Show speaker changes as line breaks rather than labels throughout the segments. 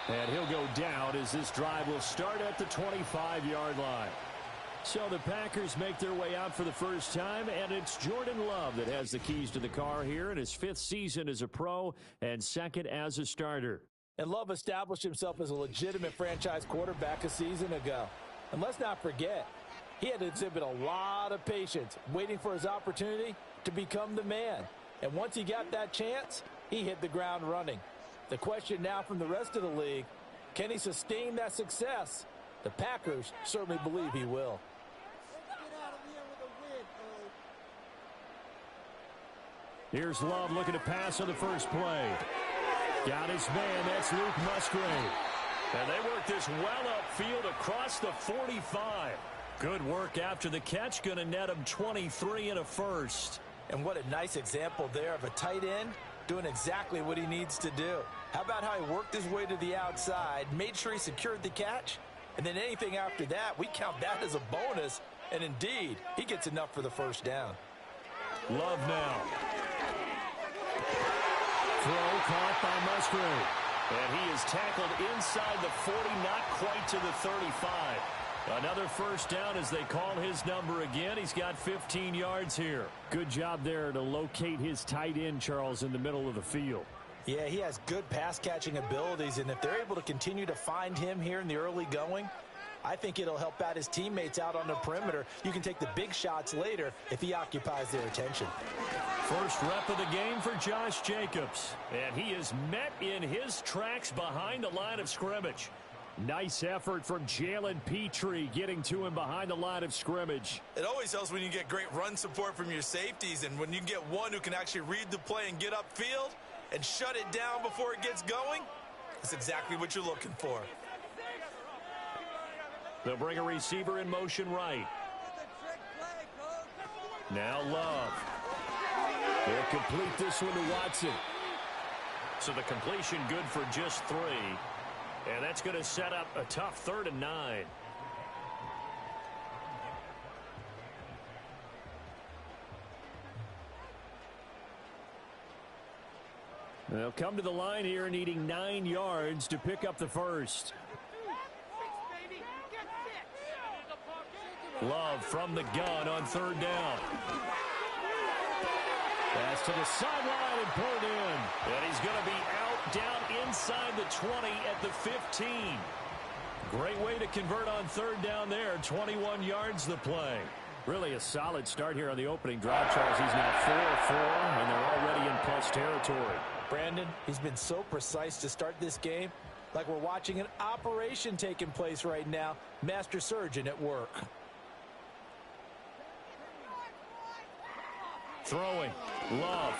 And he'll go down as this drive will start at the 25-yard line. So the Packers make their way out for the first time, and it's Jordan Love that has the keys to the car here in his 5th season as a pro and 2nd as a starter.
And Love established himself as a legitimate franchise quarterback a season ago. And let's not forget, he had to exhibit a lot of patience waiting for his opportunity to become the man. And once he got that chance, he hit the ground running. The question now from the rest of the league, can he sustain that success? The Packers certainly believe he will.
Here's Love looking to pass on the first play. Got his man, that's Luke Musgrave. And they work this well upfield across the 45. Good work after the catch, going to net him 23 and a first.
And what a nice example there of a tight end doing exactly what he needs to do. How about how he worked his way to the outside, made sure he secured the catch, and then anything after that, we count that as a bonus. And indeed, he gets enough for the first down.
Love now. Throw caught by Musgrave. And he is tackled inside the 40, not quite to the 35. Another first down as they call his number again. He's got 15 yards here. Good job there to locate his tight end, Charles, in the middle of the field.
Yeah, he has good pass-catching abilities, and if they're able to continue to find him here in the early going, I think it'll help out his teammates out on the perimeter. You can take the big shots later if he occupies their attention.
First rep of the game for Josh Jacobs. And he is met in his tracks behind the line of scrimmage. Nice effort from Jalen Petrie getting to him behind the line of scrimmage.
It always helps when you get great run support from your safeties, and when you get one who can actually read the play and get upfield and shut it down before it gets going, that's exactly what you're looking for.
They'll bring a receiver in motion right. Now Love. They'll complete this one to Watson. So the completion good for just 3. And that's going to set up a tough 3rd and 9. They'll come to the line here needing 9 yards to pick up the first. Love from the gun on 3rd down. Pass to the sideline and pulled in. And he's going to be out down inside the 20 at the 15. Great way to convert on 3rd down there. 21 yards the play. Really a solid start here on the opening drive, Charles. He's now 4-4, and they're already in plus territory.
Brandon, he's been so precise to start this game, like we're watching an operation taking place right now. Master surgeon at work.
Throwing. Love.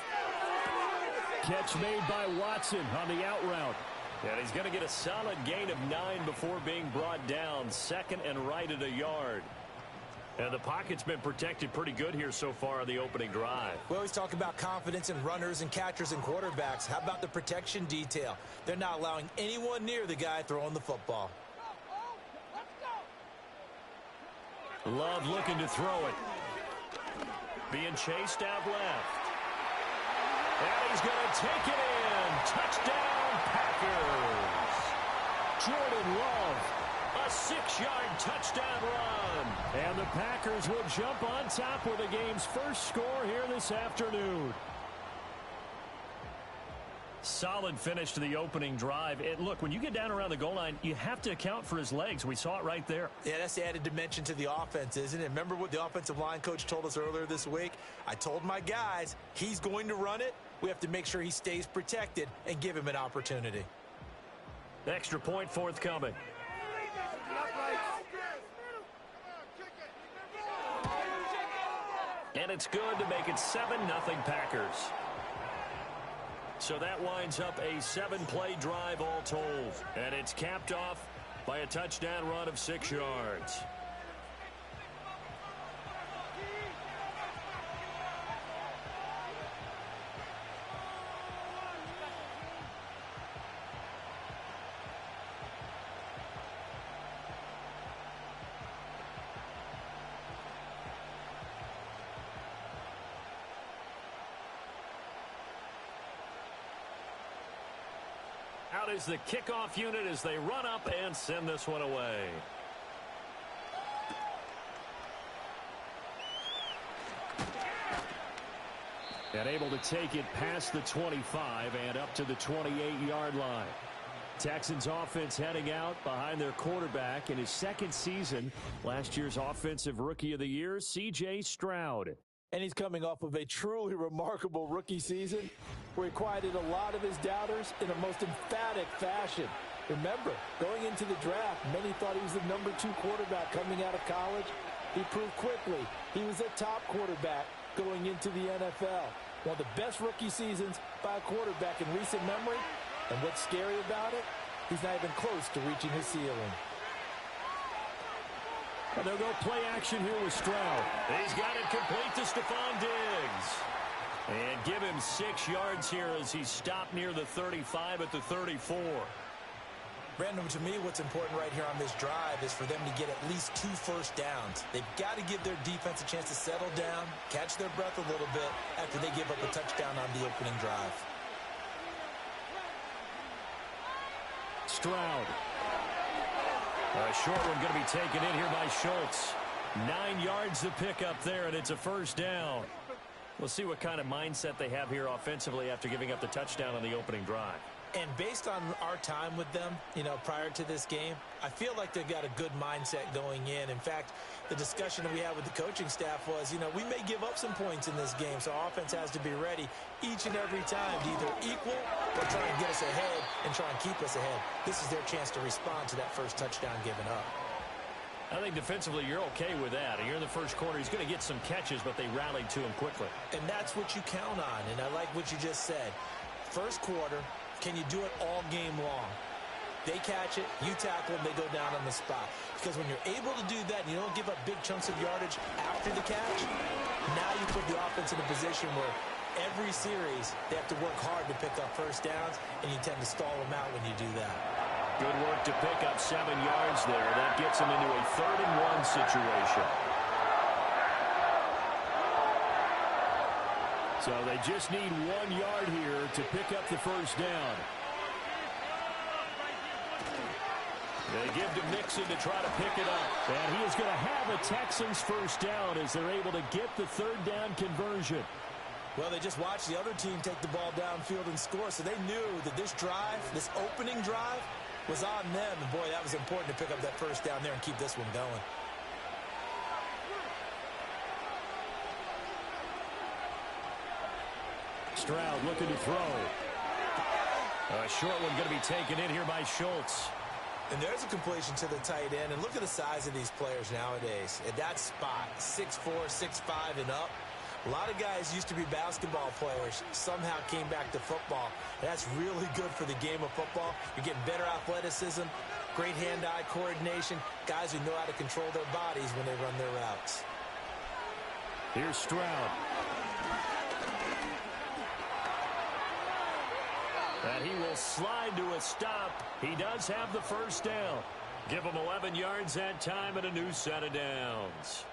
Catch made by Watson on the out route. And he's going to get a solid gain of 9 before being brought down. 2nd and right at a yard. And the pocket's been protected pretty good here so far on the opening drive.
We always talk about confidence in runners and catchers and quarterbacks. How about the protection detail? They're not allowing anyone near the guy throwing the football.
Love looking to throw it. Being chased out left. And he's going to take it in. Touchdown, Packers. Jordan Love, a 6-yard touchdown run. And the Packers will jump on top with the game's first score here this afternoon. Solid finish to the opening drive. And look, when you get down around the goal line, you have to account for his legs. We saw it right there.
Yeah, that's the added dimension to the offense, isn't it? Remember what the offensive line coach told us earlier this week? I told my guys, he's going to run it. We have to make sure he stays protected and give him an opportunity.
Extra point forthcoming. And it's good to make it 7-0 Packers. So that winds up a 7-play drive all told. And it's capped off by a touchdown run of 6 yards. Out is the kickoff unit as they run up and send this one away. And able to take it past the 25 and up to the 28-yard line. Texans offense heading out behind their quarterback in his second season. Last year's Offensive Rookie of the Year, C.J. Stroud.
And he's coming off of a truly remarkable rookie season where he quieted a lot of his doubters in a most emphatic fashion. Remember, going into the draft, many thought he was the number 2 quarterback coming out of college. He proved quickly he was a top quarterback going into the NFL. One of the best rookie seasons by a quarterback in recent memory. And what's scary about it, he's not even close to reaching his ceiling.
And they'll go play action here with Stroud. He's got it complete to Stephon Diggs. And give him 6 yards here as he's stopped near the 35 at the 34.
Brandon, to me, what's important right here on this drive is for them to get at least 2 first downs. They've got to give their defense a chance to settle down, catch their breath a little bit after they give up a touchdown on the opening drive.
Stroud. A short one going to be taken in here by Schultz. 9 yards to pick up there, and it's a first down. We'll see what kind of mindset they have here offensively after giving up the touchdown on the opening drive.
And based on our time with them, prior to this game, I feel like they've got a good mindset going in. In fact, the discussion that we had with the coaching staff was, we may give up some points in this game, so our offense has to be ready each and every time to either equal or try and get us ahead and try and keep us ahead. This is their chance to respond to that first touchdown given up.
I think defensively you're okay with that. You're in the first quarter. He's going to get some catches, but they rallied to him quickly.
And that's what you count on, and I like what you just said. First quarter, can you do it all game long? They catch it, you tackle them, they go down on the spot. Because when you're able to do that and you don't give up big chunks of yardage after the catch, now you put the offense in a position where every series they have to work hard to pick up first downs, and you tend to stall them out when you do that.
Good work to pick up 7 yards there. That gets them into a 3rd-and-1 situation. So they just need 1 yard here to pick up the first down. They give to Mixon to try to pick it up. And he is going to have a Texans first down as they're able to get the 3rd down conversion.
Well, they just watched the other team take the ball downfield and score, so they knew that this drive, this opening drive, was on them. And, boy, that was important to pick up that first down there and keep this one going.
Stroud looking to throw. A short one going to be taken in here by Schultz.
And there's a completion to the tight end. And look at the size of these players nowadays. At that spot, 6'4", 6'5", and up. A lot of guys used to be basketball players, somehow came back to football. And that's really good for the game of football. You're getting better athleticism, great hand-eye coordination, guys who know how to control their bodies when they run their routes.
Here's Stroud. And he will slide to a stop. He does have the first down. Give him 11 yards that time and a new set of downs.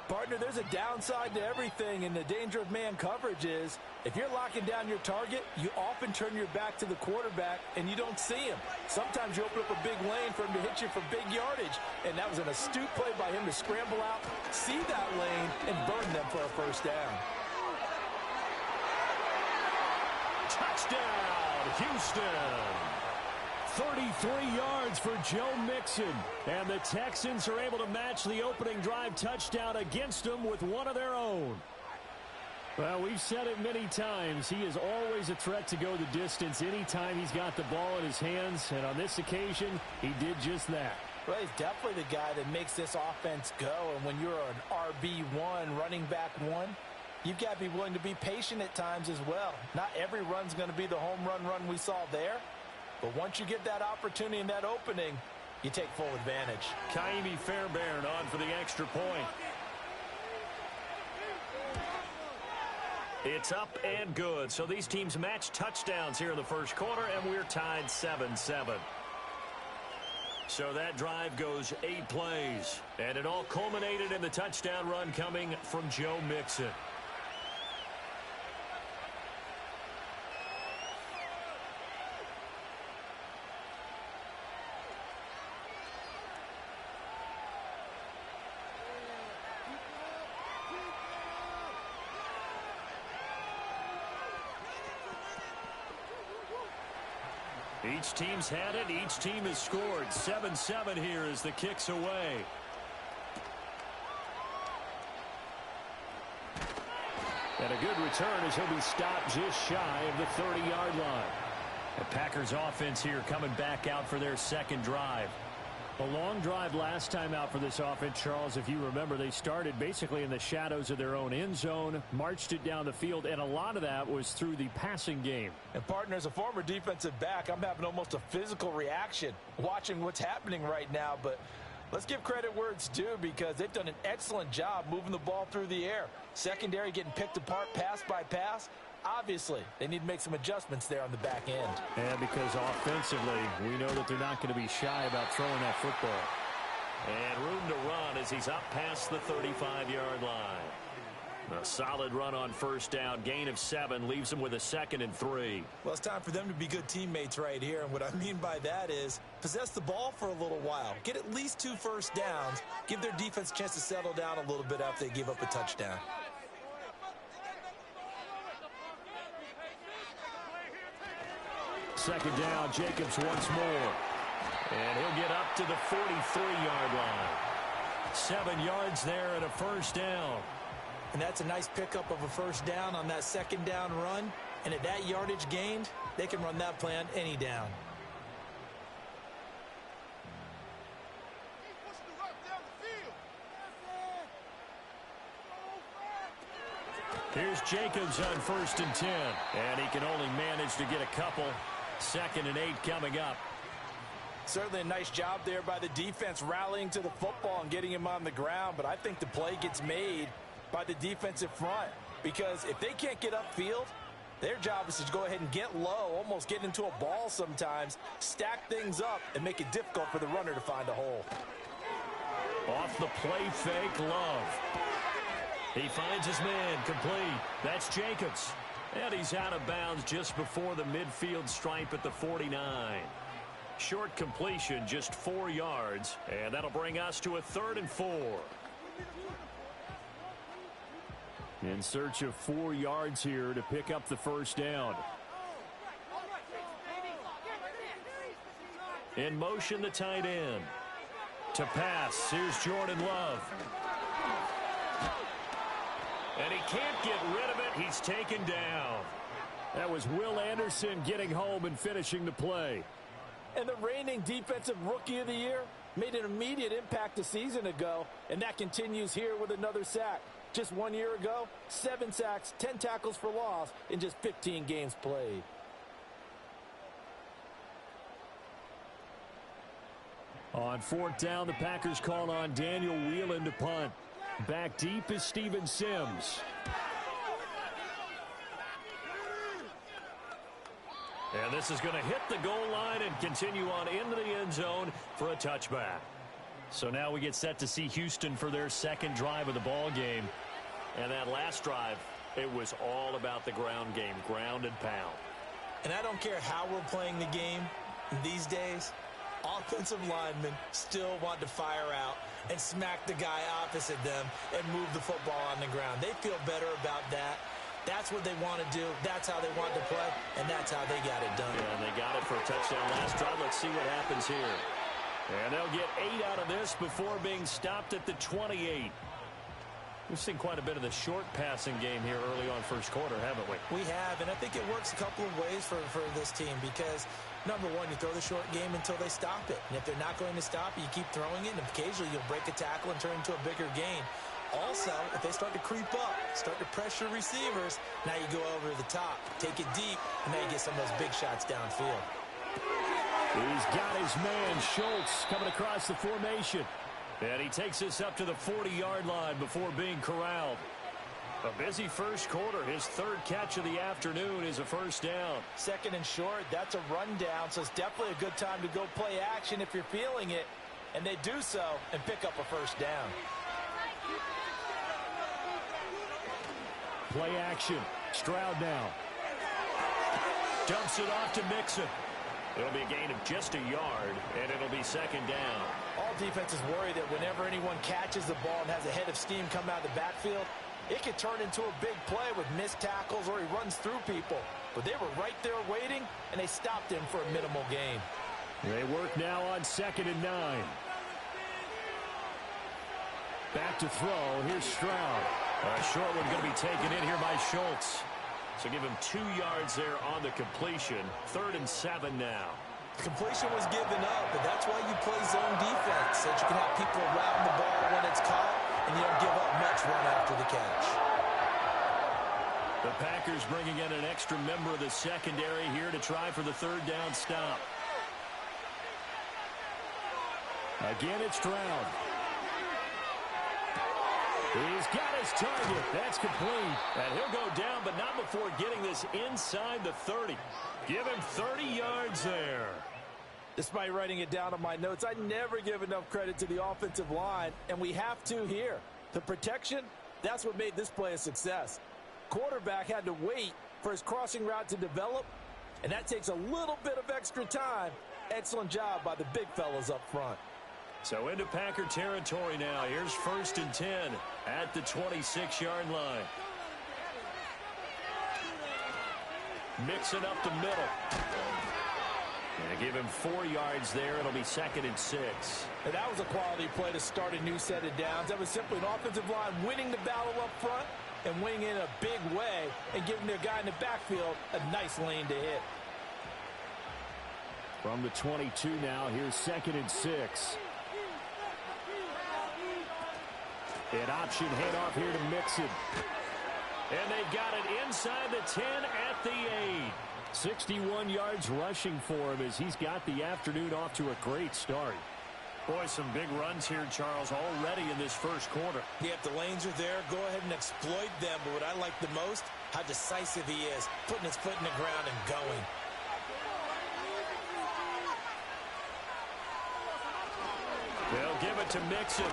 Partner, there's a downside to everything, and the danger of man coverage is if you're locking down your target, you often turn your back to the quarterback and you don't see him. Sometimes you open up a big lane for him to hit you for big yardage, and that was an astute play by him to scramble out, see that lane, and burn them for a first down.
Touchdown, Houston. 33 yards for Joe Mixon. And the Texans are able to match the opening drive touchdown against them with one of their own. Well, we've said it many times. He is always a threat to go the distance anytime he's got the ball in his hands. And on this occasion, he did just that.
Well, he's definitely the guy that makes this offense go. And when you're an RB1, running back one, you've got to be willing to be patient at times as well. Not every run's going to be the home run we saw there. But once you get that opportunity and that opening, you take full advantage.
Kaimi Fairbairn on for the extra point. It's up and good. So these teams match touchdowns here in the first quarter, and we're tied 7-7. So that drive goes 8 plays. And it all culminated in the touchdown run coming from Joe Mixon. Each team's had it. Each team has scored. 7-7 here as the kick's away. And a good return as he'll be stopped just shy of the 30-yard line. The Packers offense here coming back out for their second drive. A long drive last time out for this offense, Charles. If you remember, they started basically in the shadows of their own end zone, marched it down the field, and a lot of that was through the passing game.
And, partner, as a former defensive back, I'm having almost a physical reaction watching what's happening right now. But let's give credit where it's due because they've done an excellent job moving the ball through the air. Secondary getting picked apart pass by pass. Obviously, they need to make some adjustments there on the back end.
And because offensively, we know that they're not going to be shy about throwing that football. And room to run as he's up past the 35-yard line. A solid run on first down. Gain of 7 leaves them with a 2nd and 3.
Well, it's time for them to be good teammates right here. And what I mean by that is possess the ball for a little while. Get at least 2 first downs. Give their defense a chance to settle down a little bit after they give up a touchdown.
Second down, Jacobs once more. And he'll get up to the 43-yard line. 7 yards there and a first down.
And that's a nice pickup of a first down on that second down run. And at that yardage gained, they can run that play on any down.
Here's Jacobs on 1st and 10. And he can only manage to get a couple. 2nd and 8 coming up.
Certainly a nice job there by the defense rallying to the football and getting him on the ground. But I think the play gets made by the defensive front. Because if they can't get upfield, their job is to go ahead and get low, almost get into a ball sometimes, stack things up, and make it difficult for the runner to find a hole.
Off the play fake, Love. He finds his man, complete. That's Jacobs. And he's out of bounds just before the midfield stripe at the 49. Short completion, just 4 yards. And that'll bring us to a 3rd and 4. In search of 4 yards here to pick up the first down. In motion, the tight end. To pass, here's Jordan Love. And he can't get rid of it. He's taken down. That was Will Anderson getting home and finishing the play.
And the reigning defensive rookie of the year made an immediate impact a season ago, and that continues here with another sack. Just 1 year ago, 7 sacks, 10 tackles for loss in just 15 games played.
On 4th down, the Packers call on Daniel Whelan to punt. Back deep is Steven Sims. And this is going to hit the goal line and continue on into the end zone for a touchback. So now we get set to see Houston for their second drive of the ball game. And that last drive, it was all about the ground game, ground and pound.
And I don't care how we're playing the game these days, offensive linemen still want to fire out and smack the guy opposite them and move the football on the ground. They feel better about that. That's what they want to do. That's how they want to play, and that's how they got it done.
Yeah, and they got it for a touchdown last drive. Let's see what happens here. And they'll get 8 out of this before being stopped at the 28. We've seen quite a bit of the short passing game here early on first quarter, haven't we?
We have, and I think it works a couple of ways for this team because, number one, you throw the short game until they stop it. And if they're not going to stop it, you keep throwing it, and occasionally you'll break a tackle and turn into a bigger gain. Also, if they start to creep up, start to pressure receivers, now you go over the top, take it deep, and now you get some of those big shots downfield.
He's got his man, Schultz, coming across the formation. And he takes us up to the 40-yard line before being corralled. A busy first quarter. His 3rd catch of the afternoon is a first down.
2nd and short, that's a rundown, so it's definitely a good time to go play action if you're feeling it. And they do so and pick up a first down.
Play action. Stroud now. Dumps it off to Mixon. It'll be a gain of just a yard, and it'll be 2nd down.
All defenses worry that whenever anyone catches the ball and has a head of steam come out of the backfield, it could turn into a big play with missed tackles or he runs through people. but they were right there waiting, and they stopped him for a minimal gain.
They work now on 2nd and 9. Back to throw. Here's Stroud. A short one going to be taken in here by Schultz. So give him 2 yards there on the completion. 3rd and 7 now.
Completion was given up, but that's why you play zone defense, so that you can have people around the ball when it's caught, and you don't give up much run after the catch.
The Packers bringing in an extra member of the secondary here to try for the 3rd down stop. Again, it's Stroud. He's got his target. That's complete. And he'll go down, but not before getting this inside the 30. Give him 30 yards there.
Despite writing it down on my notes, I never give enough credit to the offensive line, and we have to here. The protection, that's what made this play a success. Quarterback had to wait for his crossing route to develop, and that takes a little bit of extra time. Excellent job by the big fellas up front.
So into Packer territory now. Here's 1st and 10 at the 26-yard line. Mixing up the middle. And give him 4 yards there. It'll be 2nd and 6.
And that was a quality play to start a new set of downs. That was simply an offensive line winning the battle up front and winning in a big way and giving their guy in the backfield a nice lane to hit.
From the 22 now, here's 2nd and 6. An option handoff here to Mixon. And they got it inside the 10 at the 8. 61 yards rushing for him as he's got the afternoon off to a great start. Boy, some big runs here, Charles, already in this first quarter.
Yeah, if the lanes are there, go ahead and exploit them. But what I like the most, how decisive he is, putting his foot in the ground and going.
They'll give it to Mixon.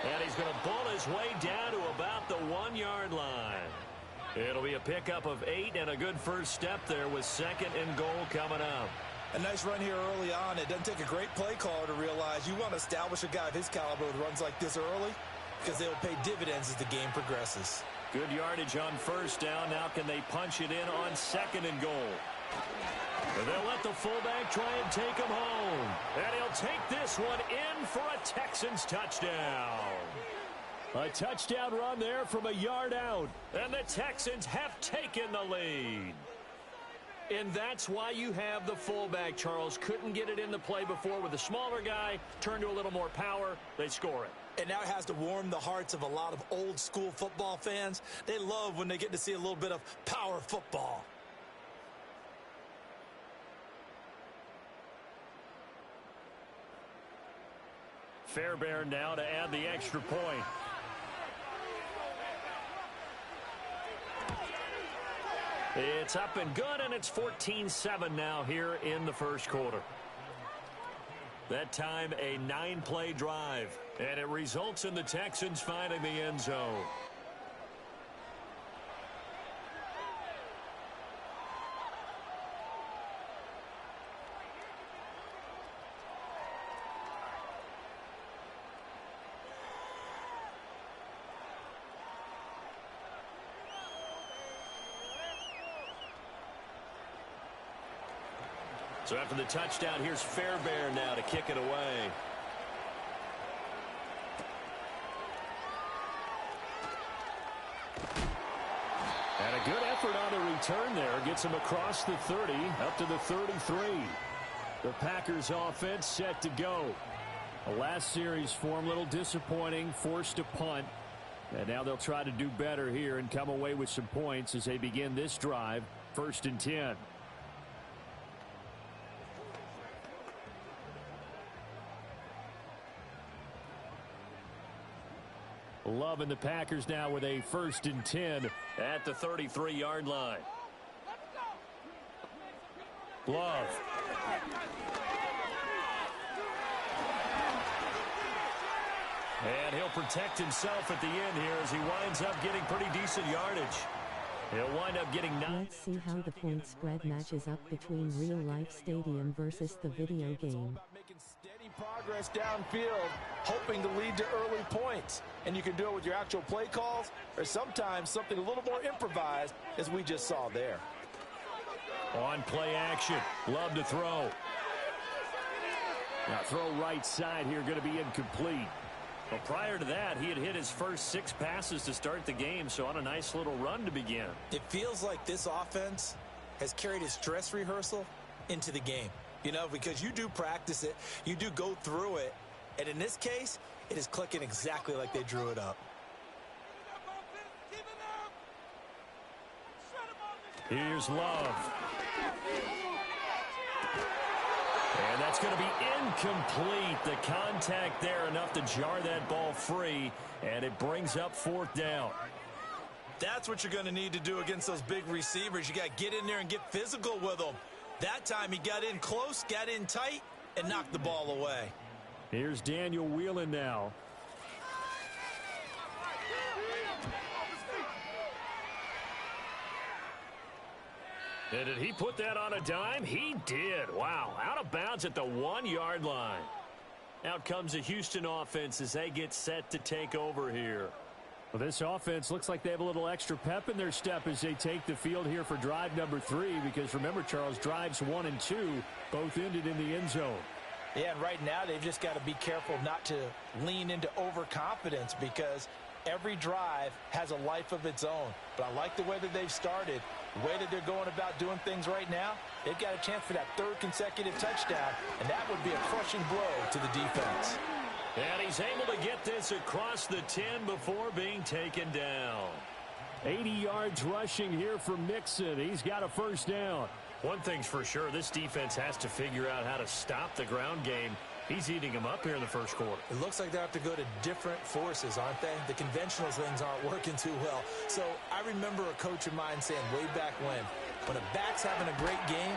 And he's going to bull his way down to about the 1-yard line. It'll be a pickup of 8 and a good first step there with 2nd and goal coming up.
A nice run here early on. It doesn't take a great play caller to realize you want to establish a guy of his caliber with runs like this early because they will pay dividends as the game progresses.
Good yardage on 1st down. Now can they punch it in on 2nd and goal? But they'll let the fullback try and take him home. And he'll take this one in for a Texans touchdown. A touchdown run there from a yard out. And the Texans have taken the lead. And that's why you have the fullback, Charles. Couldn't get it in the play before with the smaller guy. Turned to a little more power. They score it.
And now it has to warm the hearts of a lot of old-school football fans. They love when they get to see a little bit of power football.
Fairbairn now to add the extra point. It's up and good, and it's 14-7 now here in the first quarter. That time, a 9-play drive, and it results in the Texans finding the end zone. So after the touchdown, here's Fairbairn now to kick it away. And a good effort on the return there. Gets him across the 30, up to the 33. The Packers offense set to go. The last series for him, a little disappointing, forced to punt. And now they'll try to do better here and come away with some points as they begin this drive, 1st and 10. Love and the Packers now with a 1st and 10 at the 33-yard line. Love. And he'll protect himself at the end here as he winds up getting pretty decent yardage. He'll wind up getting 9.
Let's see how the point spread matches up between real-life stadium versus the video game.
Making steady progress downfield, hoping to lead to early points. And you can do it with your actual play calls or sometimes something a little more improvised, as we just saw there.
On play action. Love to throw. Now throw right side here, going to be incomplete. Well, prior to that, he had hit his first 6 passes to start the game, so on a nice little run to begin.
It feels like this offense has carried its dress rehearsal into the game. You know, because you do practice it, you do go through it, and in this case, it is clicking exactly like they drew it up.
Here's Love. And that's going to be incomplete. The contact there enough to jar that ball free, and it brings up 4th down.
That's what you're going to need to do against those big receivers. You got to get in there and get physical with them. That time he got in close, got in tight, and knocked the ball away.
Here's Daniel Whelan now. And did he put that on a dime? He did. Wow. Out of bounds at the 1-yard line. Out comes the Houston offense as they get set to take over here. Well, this offense looks like they have a little extra pep in their step as they take the field here for drive number 3. Because remember, Charles, drives 1 and 2 both ended in the end zone.
Yeah, and right now they've just got to be careful not to lean into overconfidence because every drive has a life of its own. But I like the way that they've started. The way that they're going about doing things right now, they've got a chance for that 3rd consecutive touchdown, and that would be a crushing blow to the defense.
And he's able to get this across the 10 before being taken down. 80 yards rushing here from Mixon. He's got a 1st down. One thing's for sure, this defense has to figure out how to stop the ground game. He's eating them up here in the 1st quarter.
It looks like they have to go to different forces, aren't they? The conventional things aren't working too well. So I remember a coach of mine saying way back when a back's having a great game,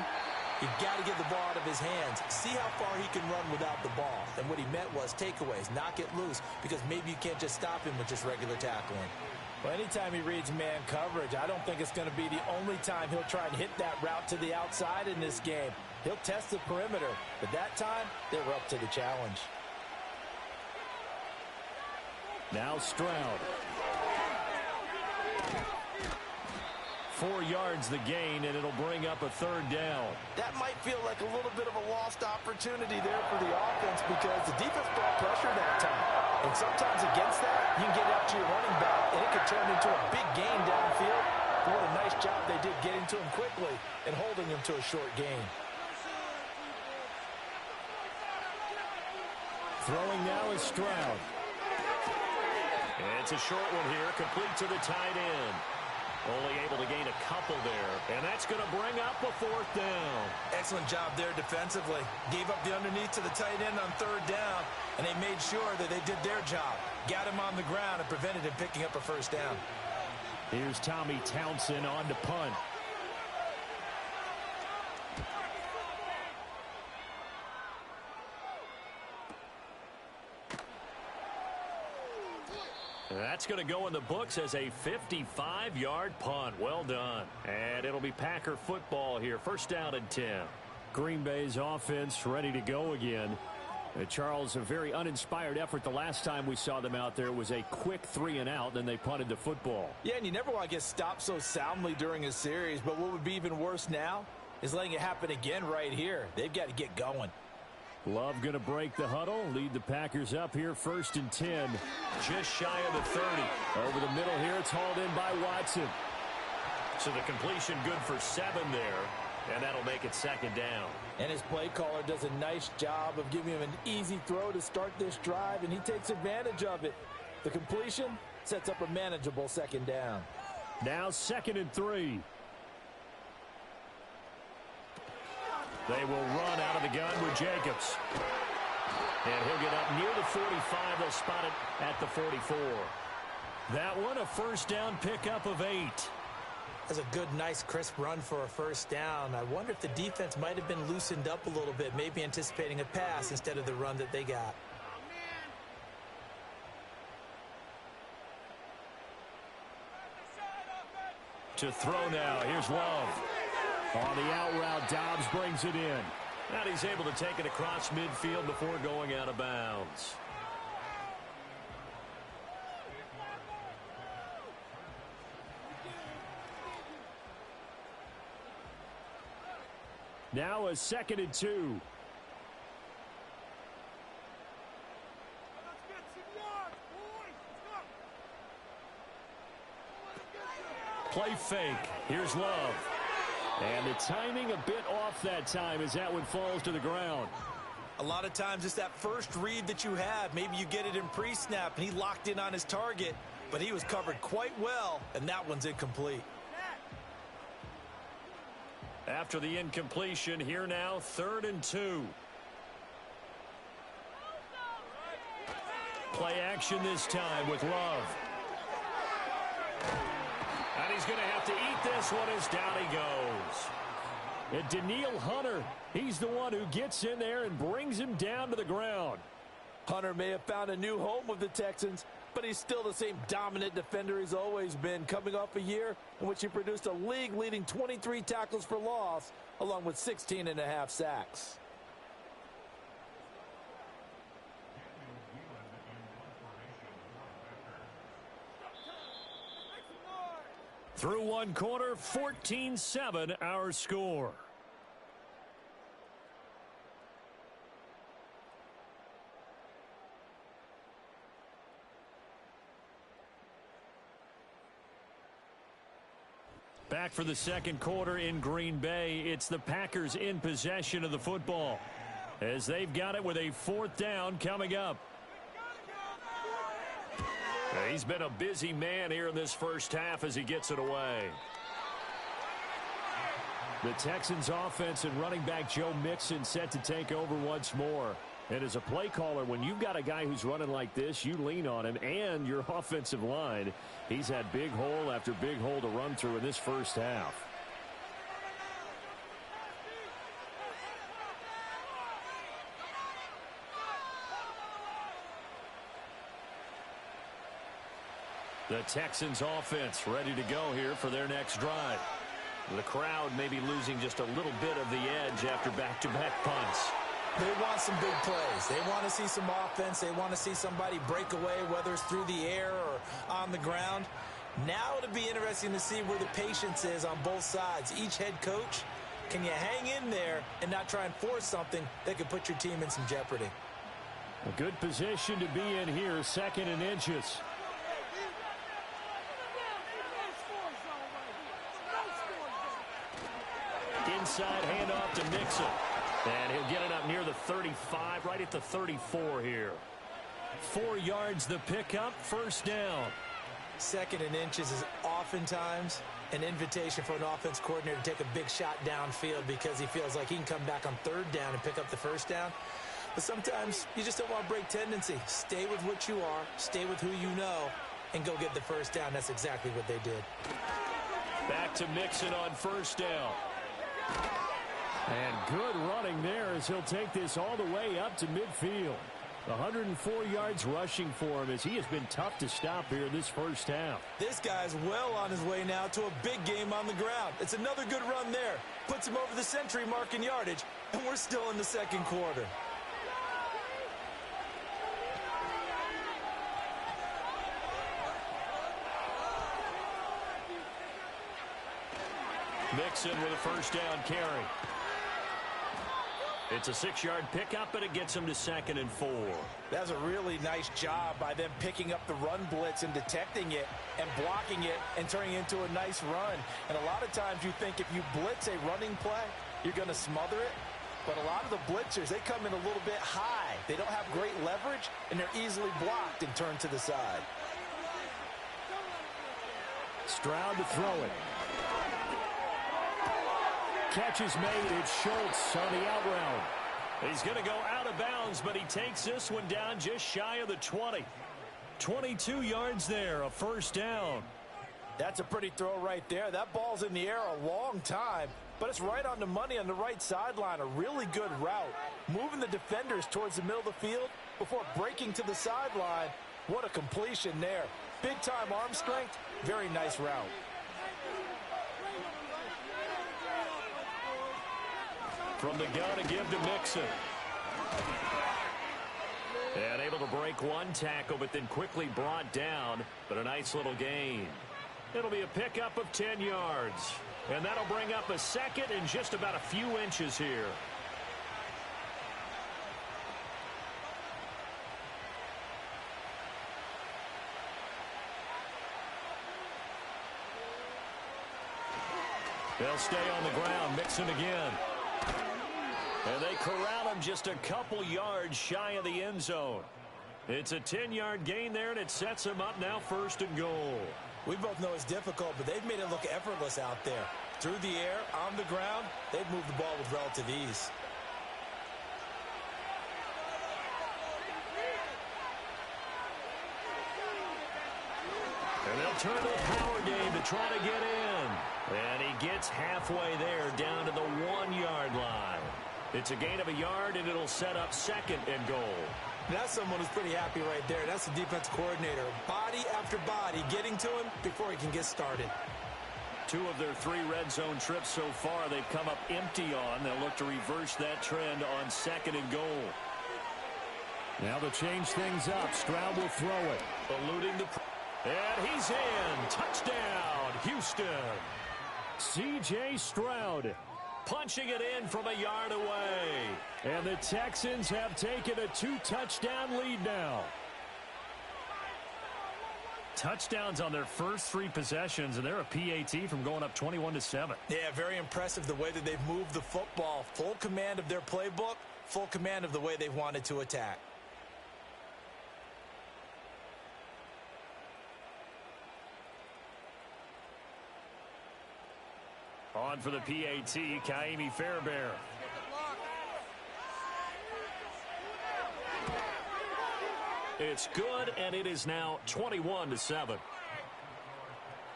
you've got to get the ball out of his hands. See how far he can run without the ball. And what he meant was takeaways, knock it loose, because maybe you can't just stop him with just regular tackling.
Well, anytime he reads man coverage, I don't think it's going to be the only time he'll try and hit that route to the outside in this game. He'll test the perimeter, but that time, they were up to the challenge.
Now Stroud. 4 yards the gain, and it'll bring up a 3rd down.
That might feel like a little bit of a lost opportunity there for the offense because the defense brought pressure that time. And sometimes against that, you can get out to your running back, and it could turn into a big gain downfield. But what a nice job they did getting to him quickly and holding him to a short gain.
Throwing now is Stroud. And it's a short one here, complete to the tight end. Only able to gain a couple there, and that's going to bring up a 4th down.
Excellent job there defensively. Gave up the underneath to the tight end on 3rd down, and they made sure that they did their job. Got him on the ground and prevented him picking up a 1st down.
Here's Tommy Townsend on to punt. That's going to go in the books as a 55-yard punt. Well done. And it'll be Packer football here. 1st down and 10. Green Bay's offense ready to go again. Charles, a very uninspired effort the last time we saw them out there was a quick 3 and out, then they punted the football.
Yeah, and you never want to get stopped so soundly during a series, but what would be even worse now is letting it happen again right here. They've got to get going.
Love going to break the huddle, lead the Packers up here 1st and 10. Just shy of the 30. Over the middle here, it's hauled in by Watson. So the completion good for 7 there, and that'll make it 2nd down.
And his play caller does a nice job of giving him an easy throw to start this drive, and he takes advantage of it. The completion sets up a manageable 2nd down.
Now 2nd and 3. They will run out of the gun with Jacobs. And he'll get up near the 45. They'll spot it at the 44. That one, a 1st down pickup of 8.
That's a good, nice, crisp run for a 1st down. I wonder if the defense might have been loosened up a little bit, maybe anticipating a pass instead of the run that they got.
To throw now, here's Love. On the out route, Dobbs brings it in. And he's able to take it across midfield before going out of bounds. Now a 2nd and 2. Play fake. Here's Love. And the timing a bit off that time as that one falls to the ground.
A lot of times it's that first read that you have. Maybe you get it in pre-snap and he locked in on his target, but he was covered quite well, and that one's incomplete.
After the incompletion, here now, 3rd and 2. Play action this time with Love. And he's going to have to eat this one as down he goes. And Daniil Hunter, he's the one who gets in there and brings him down to the ground.
Hunter may have found a new home with the Texans, but he's still the same dominant defender he's always been, coming off a year in which he produced a league-leading 23 tackles for loss, along with 16.5 sacks.
Through one quarter, 14-7 our score. Back for the 2nd quarter in Green Bay. It's the Packers in possession of the football as they've got it with a 4th down coming up. He's been a busy man here in this first half as he gets it away. The Texans offense and running back Joe Mixon set to take over once more. And as a play caller, when you've got a guy who's running like this, you lean on him and your offensive line. He's had big hole after big hole to run through in this first half. The Texans offense ready to go here for their next drive. The crowd may be losing just a little bit of the edge after back-to-back punts.
They want some big plays. They want to see some offense. They want to see somebody break away, whether it's through the air or on the ground. Now it'll be interesting to see where the patience is on both sides. Each head coach, can you hang in there and not try and force something that could put your team in some jeopardy?
A good position to be in here, 2nd and inches. Inside handoff to Mixon. And he'll get it up near the 35, right at the 34 here. 4 yards the pickup, 1st down.
2nd and inches is oftentimes an invitation for an offense coordinator to take a big shot downfield because he feels like he can come back on 3rd down and pick up the 1st down. But sometimes you just don't want to break tendency. Stay with what you are, stay with who you know, and go get the 1st down. That's exactly what they did.
Back to Mixon on 1st down. And good running there as he'll take this all the way up to midfield. 104 yards rushing for him as he has been tough to stop here in this first half.
This guy's well on his way now to a big game on the ground. It's another good run there. Puts him over the century mark in yardage, and we're still in the 2nd quarter.
Mixon with a 1st down carry. It's a 6-yard pickup, but it gets him to 2nd and 4.
That's a really nice job by them picking up the run blitz and detecting it and blocking it and turning it into a nice run. And a lot of times you think if you blitz a running play, you're going to smother it. But a lot of the blitzers, they come in a little bit high. They don't have great leverage, and they're easily blocked and turned to the side.
Stroud to throw it. Catch is made. It's Schultz on the out route. He's going to go out of bounds, but he takes this one down just shy of the 20. 22 yards there, a 1st down.
That's a pretty throw right there. That ball's in the air a long time, but it's right on the money on the right sideline. A really good route. Moving the defenders towards the middle of the field before breaking to the sideline. What a completion there. Big-time arm strength. Very nice route.
From the gun to give to Mixon. And able to break one tackle, but then quickly brought down. But a nice little gain. It'll be a pickup of 10 yards. And that'll bring up a second and just about a few inches here. They'll stay on the ground, mixing again. And they corral him just a couple yards shy of the end zone. It's a 10-yard gain there, and it sets him up now 1st and goal.
We both know it's difficult, but they've made it look effortless out there. Through the air, on the ground, they've moved the ball with relative ease.
And they'll turn to the power game to try to get in. And he gets halfway there down to the 1-yard line. It's a gain of a yard, and it'll set up 2nd and goal.
That's someone who's pretty happy right there. That's the defense coordinator. Body after body getting to him before he can get started.
2 of their 3 red zone trips so far they've come up empty on. They'll look to reverse that trend on 2nd and goal. Now to change things up, Stroud will throw it. Eluding the... And he's in. Touchdown, Houston. C.J. Stroud punching it in from a yard away. And the Texans have taken a 2-touchdown lead now. Touchdowns on their first 3 possessions, and they're a PAT from going up 21-7.
Yeah, very impressive the way that they've moved the football. Full command of their playbook, full command of the way they've wanted to attack.
On for the PAT, Kaimi Fairbairn. It's good, and it is now 21-7.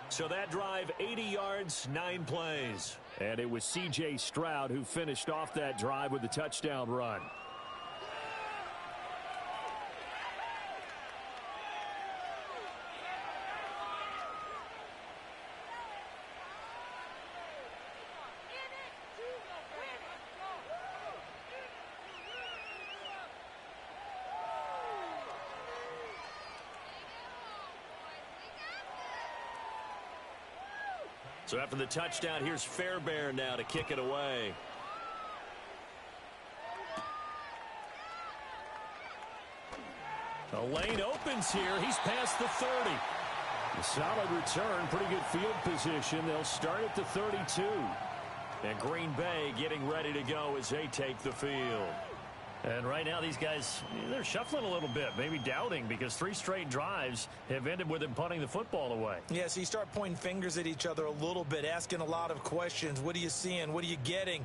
So that drive, 80 yards, 9 plays. And it was C.J. Stroud who finished off that drive with the touchdown run. So after the touchdown, here's Fairbairn now to kick it away. The lane opens here. He's past the 30. A solid return, pretty good field position. They'll start at the 32. And Green Bay getting ready to go as they take the field. And right now these guys, they're shuffling a little bit, maybe doubting, because 3 straight drives have ended with them punting the football away.
Yeah, so you start pointing fingers at each other a little bit, asking a lot of questions. What are you seeing? What are you getting?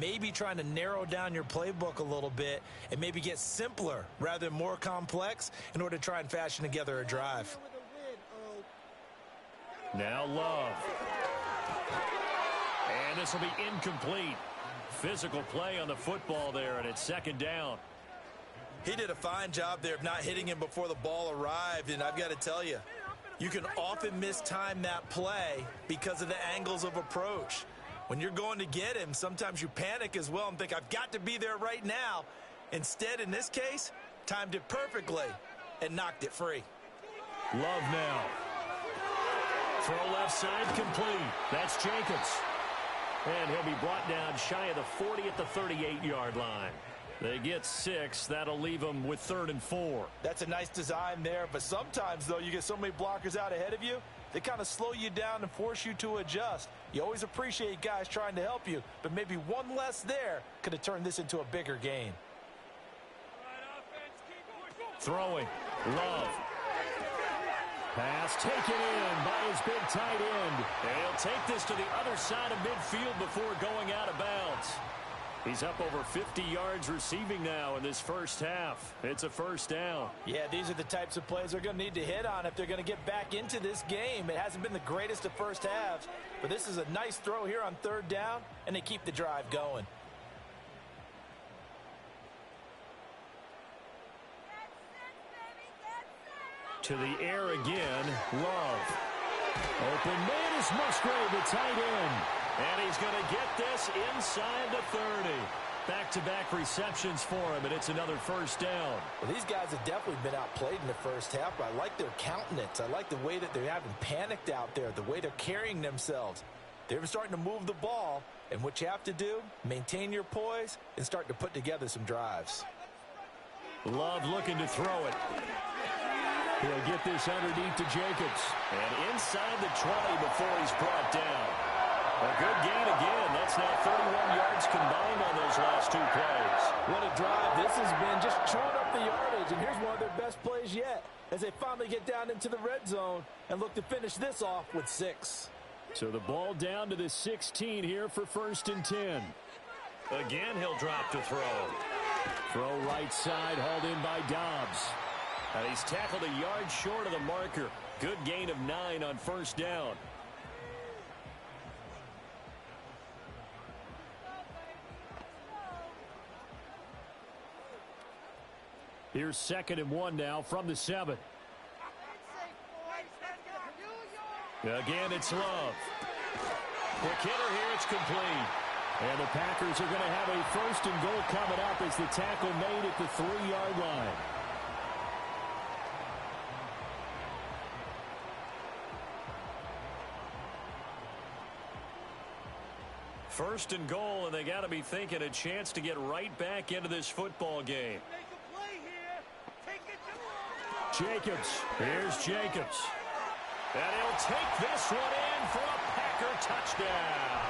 Maybe trying to narrow down your playbook a little bit and maybe get simpler rather than more complex in order to try and fashion together a drive.
Now Love. And this will be incomplete. Physical play on the football there, and it's 2nd down.
He did a fine job there of not hitting him before the ball arrived, and I've got to tell you, you can often mistime that play because of the angles of approach. When you're going to get him, sometimes you panic as well and think, I've got to be there right now. Instead, in this case, timed it perfectly and knocked it free.
Love now. Throw left side complete. That's Jacobs. And he'll be brought down shy of the 40 at the 38-yard line. They get 6. That'll leave them with 3rd and 4.
That's a nice design there, but sometimes, though, you get so many blockers out ahead of you, they kind of slow you down and force you to adjust. You always appreciate guys trying to help you, but maybe one less there could have turned this into a bigger gain.
Throwing. Love. Pass taken in by his big tight end. And he'll take this to the other side of midfield before going out of bounds. He's up over 50 yards receiving now in this first half. It's a 1st down.
Yeah, these are the types of plays they're going to need to hit on if they're going to get back into this game. It hasn't been the greatest of first halves, but this is a nice throw here on 3rd down, and they keep the drive going.
To the air again, Love. Open man is Musgrave, the tight end. And he's going to get this inside the 30. Back-to-back receptions for him, and it's another 1st down.
Well, these guys have definitely been outplayed in the first half, but I like their countenance. I like the way that they haven't panicked out there, the way they're carrying themselves.
They're starting to move the ball, and what you have to do, maintain your poise and start to put together some drives.
Love looking to throw it. He'll get this underneath to Jacobs. And inside the 20 before he's brought down. A good gain again. That's now 31 yards combined on those last 2 plays.
What a drive this has been, just chewing up the yardage. And here's one of their best plays yet as they finally get down into the red zone and look to finish this off with 6.
So the ball down to the 16 here for 1st and 10. Again, he'll drop to throw. Throw right side, hauled in by Dobbs. And he's tackled a yard short of the marker. Good gain of 9 on 1st down. Here's 2nd and 1 now from the 7. Again, it's Love. Quick hitter here, it's complete. And the Packers are going to have a 1st and goal coming up as the tackle made at the 3-yard line. First and goal, and they got to be thinking a chance to get right back into this football game. Jacobs. Here's Jacobs. And he'll take this one in for a Packer touchdown.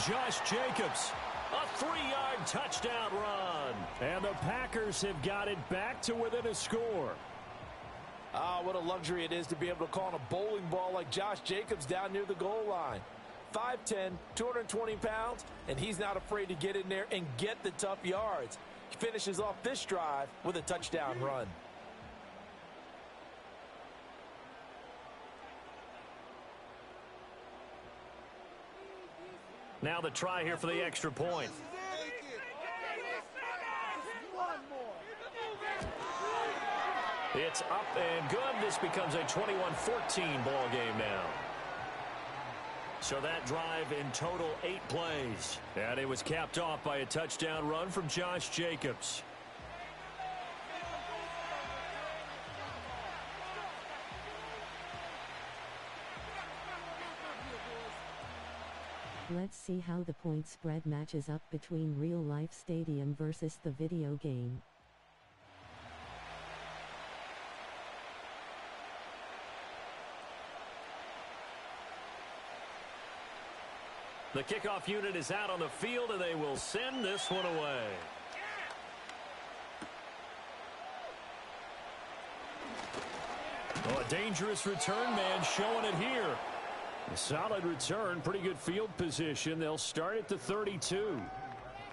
Josh Jacobs, a 3-yard touchdown run. And the Packers have got it back to within a score.
Ah, what a luxury it is to be able to call on a bowling ball like Josh Jacobs down near the goal line. 5'10", 220 pounds, and he's not afraid to get in there and get the tough yards. He finishes off this drive with a touchdown run.
Now the try here for the extra point. It's up and good. This becomes a 21-14 ball game now. So that drive in total 8 plays. And it was capped off by a touchdown run from Josh Jacobs.
Let's see how the point spread matches up between real-life stadium versus the video game.
The kickoff unit is out on the field, and they will send this one away. Oh, a dangerous return man showing it here. A solid return, pretty good field position. They'll start at the 32.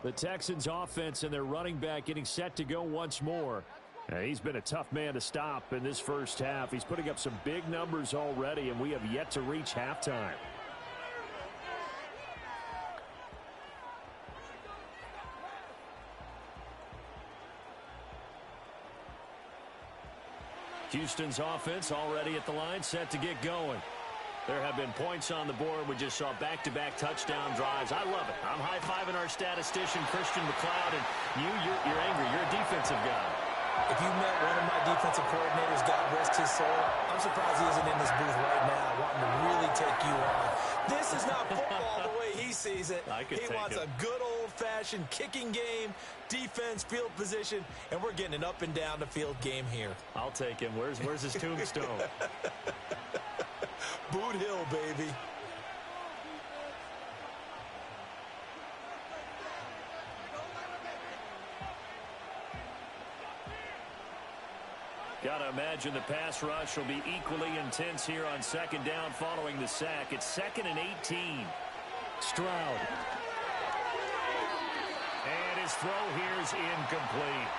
The Texans offense and their running back getting set to go once more. He's been a tough man to stop in this first half. He's putting up some big numbers already, and we have yet to reach halftime. Houston's offense already at the line, set to get going. There have been points on the board. We just saw back-to-back touchdown drives. I love it. I'm high-fiving our statistician, Christian McLeod, and you're angry. You're a defensive guy.
If you met one of my defensive coordinators, God rest his soul, I'm surprised he isn't in this booth right now wanting to really take you on. This is not football the way he sees it. He wants a good old-fashioned kicking game, defense, field position, and we're getting an up-and-down-the-field game here.
I'll take him. Where's his tombstone?
Boot Hill, baby.
Gotta imagine the pass rush will be equally intense here on 2nd down following the sack. It's 2nd and 18. Stroud. And his throw here is incomplete.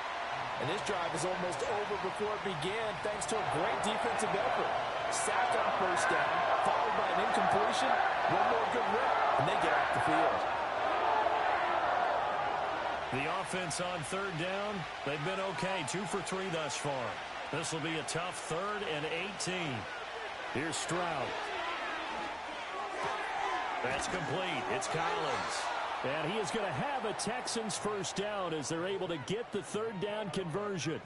And this drive is almost over before it began thanks to a great defensive effort. Sack on 1st down, followed by an incompletion, one more good rip, and they get off the field.
The offense on 3rd down, they've been okay, 2 for 3 thus far. This will be a tough 3rd and 18. Here's Stroud. That's complete. It's Collins. And he is going to have a Texans 1st down as they're able to get the 3rd down conversion.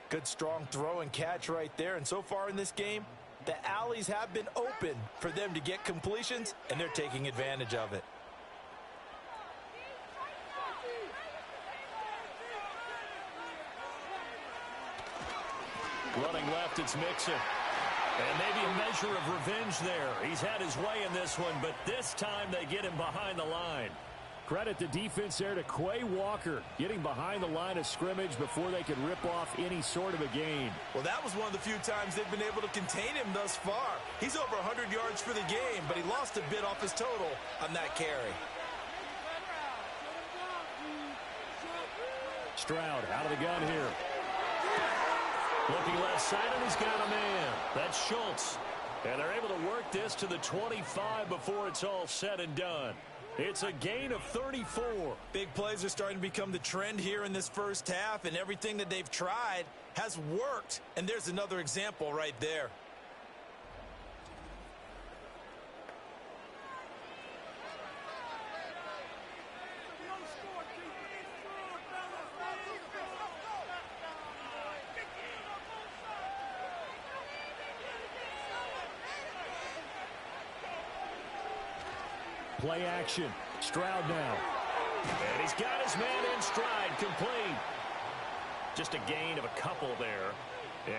Good strong throw and catch right there. And so far in this game, The alleys have been open for them to get completions, and they're taking advantage of it.
Running left, it's Mixon. And maybe a measure of revenge there. He's had his way in this one, but this time they get him behind the line.
Credit the defense there to Quay Walker, getting behind the line of scrimmage before they could rip off any sort of a gain.
Well, that was one of the few times they've been able to contain him thus far. He's over 100 yards for the game, but he lost a bit off his total on that carry.
Stroud out of the gun here.
Looking left side, and he's got a man. That's Schultz. And they're able to work this to the 25 before it's all said and done. It's a gain of 34.
Big plays are starting to become the trend here in this first half, and everything that they've tried has worked. And there's another example right there.
Play action. Stroud now.
And he's got his man in stride, complete. Just a gain of a couple there.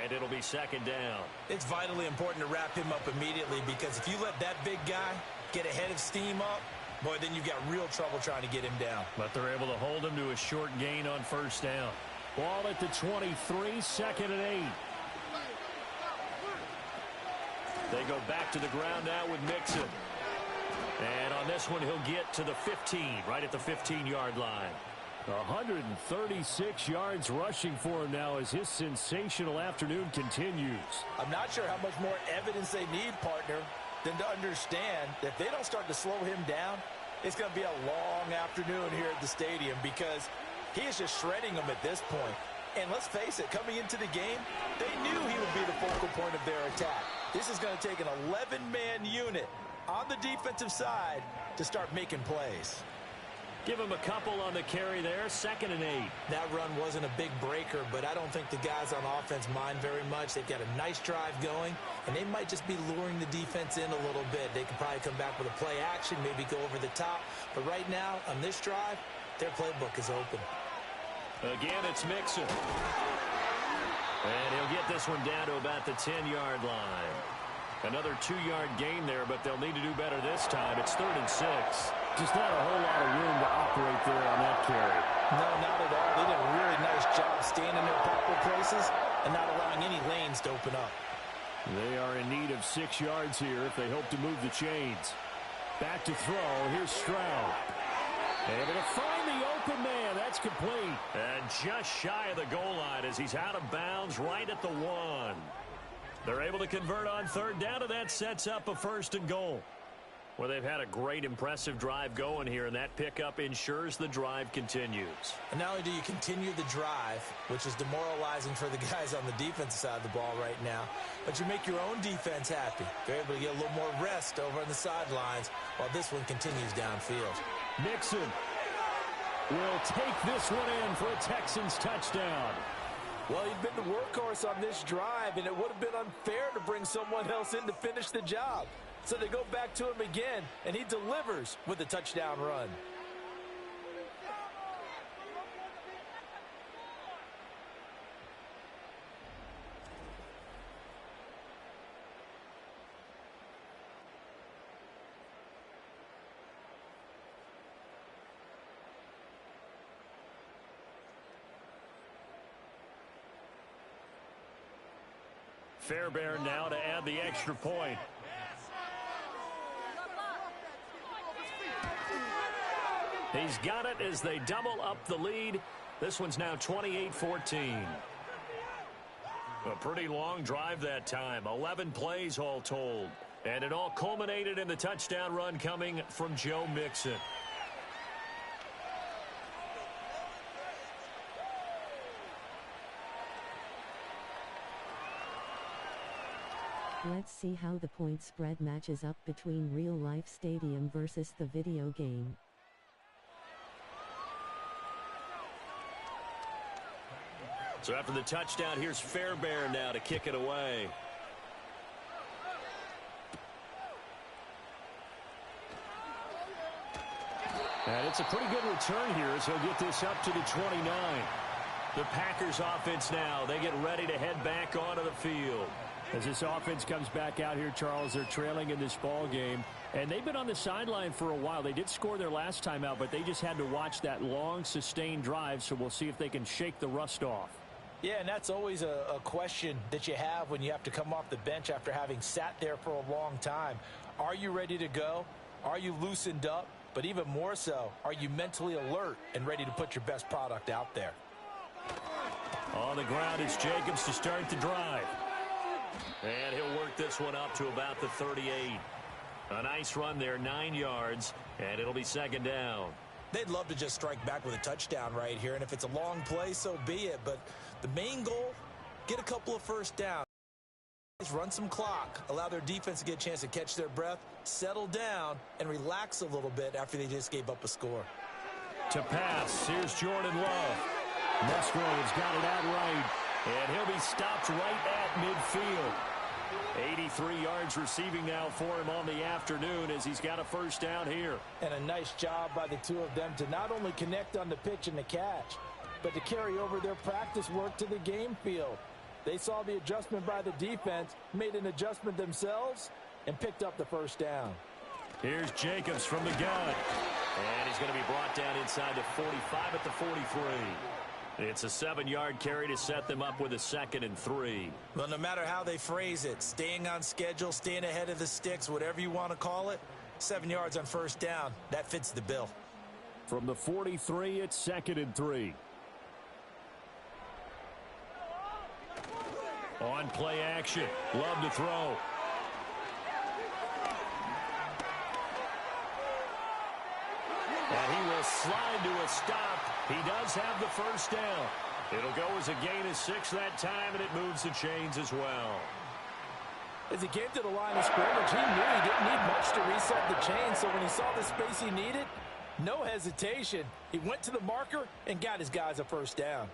And it'll be second down.
It's vitally important to wrap him up immediately, because if you let that big guy get a head of steam up, boy, then you've got real trouble trying to get him down.
But they're able to hold him to a short gain on first down.
Ball at the 23, second and 8.
They go back to the ground now with Mixon. And on this one, he'll get to the 15, right at the 15-yard line.
136 yards rushing for him now as his sensational afternoon continues.
I'm not sure how much more evidence they need, partner, than to understand that if they don't start to slow him down, it's going to be a long afternoon here at the stadium, because he is just shredding them at this point. And let's face it, coming into the game, they knew he would be the focal point of their attack. This is going to take an 11-man unit on the defensive side to start making plays.
Give him a couple on the carry there, second and 8.
That run wasn't a big breaker, but I don't think the guys on offense mind very much. They've got a nice drive going, and they might just be luring the defense in a little bit. They could probably come back with a play action, maybe go over the top. But right now, on this drive, their playbook is open.
Again, it's Mixon. And he'll get this one down to about the 10-yard line. Another 2-yard gain there, but they'll need to do better this time. It's third and 6.
Just not a whole lot of room to operate there on that carry.
No, not at all. They did a really nice job staying in their proper places and not allowing any lanes to open up.
They are in need of 6 yards here if they hope to move the chains. Back to throw. Here's Stroud. Able to find the open man. That's complete.
And just shy of the goal line as he's out of bounds right at the 1. They're able to convert on third down, and that sets up a first and goal. Well, they've had a great, impressive drive going here, and that pickup ensures the drive continues.
And not only do you continue the drive, which is demoralizing for the guys on the defensive side of the ball right now, but you make your own defense happy. They're able to get a little more rest over on the sidelines while this one continues downfield.
Nixon will take this one in for a Texans touchdown.
Well, he's been the workhorse on this drive, and it would have been unfair to bring someone else in to finish the job. So they go back to him again, and he delivers with a touchdown run.
Fairbairn now to add the extra point. He's got it as they double up the lead. This one's now 28-14. A pretty long drive that time. 11 plays all told. And it all culminated in the touchdown run coming from Joe Mixon.
Let's see how the point spread matches up between real-life stadium versus the video game.
So after the touchdown, here's Fairbairn now to kick it away.
And it's a pretty good return here as he'll get this up to the 29.
The Packers offense now. They get ready to head back onto the field.
As this offense comes back out here, Charles, they're trailing in this ball game. And they've been on the sideline for a while. They did score their last time out, but they just had to watch that long, sustained drive, so we'll see if they can shake the rust off.
Yeah, and that's always a question that you have when you have to come off the bench after having sat there for a long time. Are you ready to go? Are you loosened up? But even more so, are you mentally alert and ready to put your best product out there?
On the ground is Jacobs to start the drive. And he'll work this one up to about the 38. A nice run there, 9 yards, and it'll be second down.
They'd love to just strike back with a touchdown right here, and if it's a long play, so be it. But the main goal, get a couple of first downs. Run some clock, allow their defense to get a chance to catch their breath, settle down, and relax a little bit after they just gave up a score.
To pass, here's Jordan Love. Musgrave's got it out right, and he'll be stopped right at midfield. 83 yards receiving now for him on the afternoon as he's got a first down here.
And a nice job by the two of them to not only connect on the pitch and the catch, but to carry over their practice work to the game field. They saw the adjustment by the defense, made an adjustment themselves, and picked up the first down.
Here's Jacobs from the gun. And he's going to be brought down inside the 45 at the 43. It's a 7-yard carry to set them up with a 2nd and 3.
Well, no matter how they phrase it, staying on schedule, staying ahead of the sticks, whatever you want to call it, 7 yards on first down, that fits the bill.
From the 43, it's 2nd and 3.
On play action, Love to throw. And he will slide to a stop. He does have the first down. It'll go as a gain of 6 that time, and it moves the chains as well.
As he came to the line of scrimmage, he knew he didn't need much to reset the chains, so when he saw the space he needed, no hesitation. He went to the marker and got his guys a first down.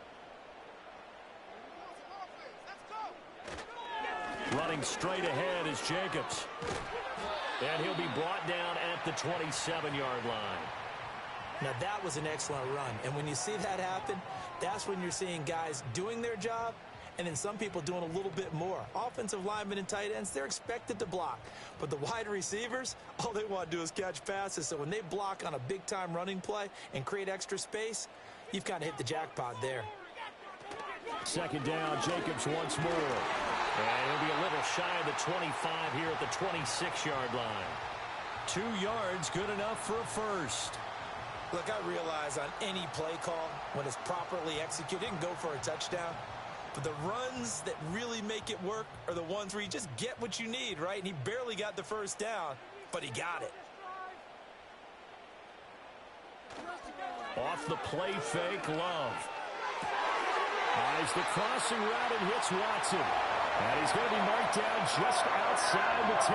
Running straight ahead is Jacobs. And he'll be brought down at the 27-yard line.
Now, that was an excellent run. And when you see that happen, that's when you're seeing guys doing their job and then some people doing a little bit more. Offensive linemen and tight ends, they're expected to block. But the wide receivers, all they want to do is catch passes. So when they block on a big-time running play and create extra space, you've kind of hit the jackpot there.
2nd down, Jacobs once more.
And he'll be a little shy of the 25 here at the 26-yard line. 2 yards, good enough for a first.
Look, I realize on any play call, when it's properly executed, it can go for a touchdown. But the runs that really make it work are the ones where you just get what you need, right? And he barely got the first down, but he got it.
Off the play fake, Love.
Eyes the crossing route and hits Watson. And he's going to be marked down just outside the 10.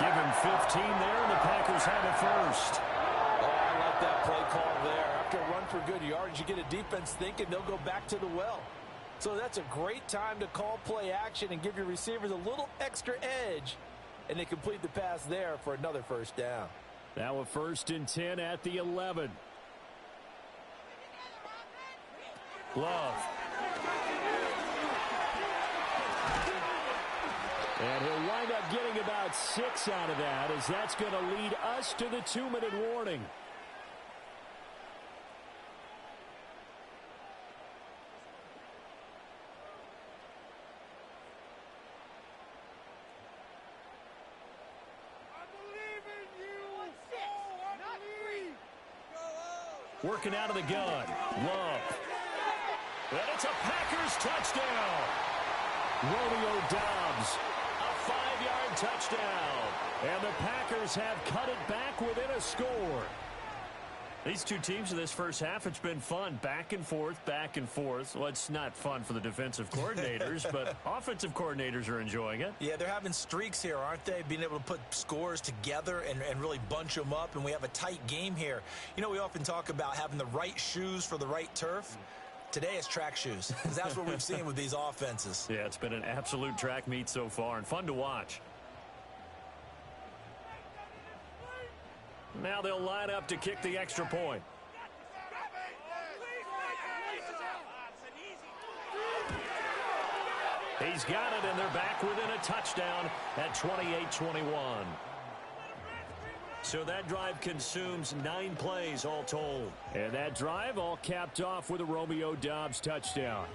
Give him 15 there, and the Packers have a first.
Oh, I like that play call there. After a run for good yardage, you get a defense thinking they'll go back to the well. So that's a great time to call play action and give your receivers a little extra edge. And they complete the pass there for another first down.
Now a 1st and 10 at the 11.
Love.
And he'll wind up getting about 6 out of that, as that's going to lead us to the 2-minute warning.
Working out of the gun. Love. And it's a Packers touchdown.
Romeo Doubs.
A 5-yard touchdown.
And the Packers have cut it back within a score.
These two teams in this first half, it's been fun. Back and forth, back and forth. Well, it's not fun for the defensive coordinators, but offensive coordinators are enjoying it.
Yeah, they're having streaks here, aren't they? Being able to put scores together and really bunch them up, and we have a tight game here. You know, we often talk about having the right shoes for the right turf. Today it's track shoes, because that's what we've seen with these offenses.
Yeah, it's been an absolute track meet so far and fun to watch.
Now they'll line up to kick the extra point. He's got it, and they're back within a touchdown at 28-21. So that drive consumes 9 plays all told.
And that drive all capped off with a Romeo Doubs touchdown.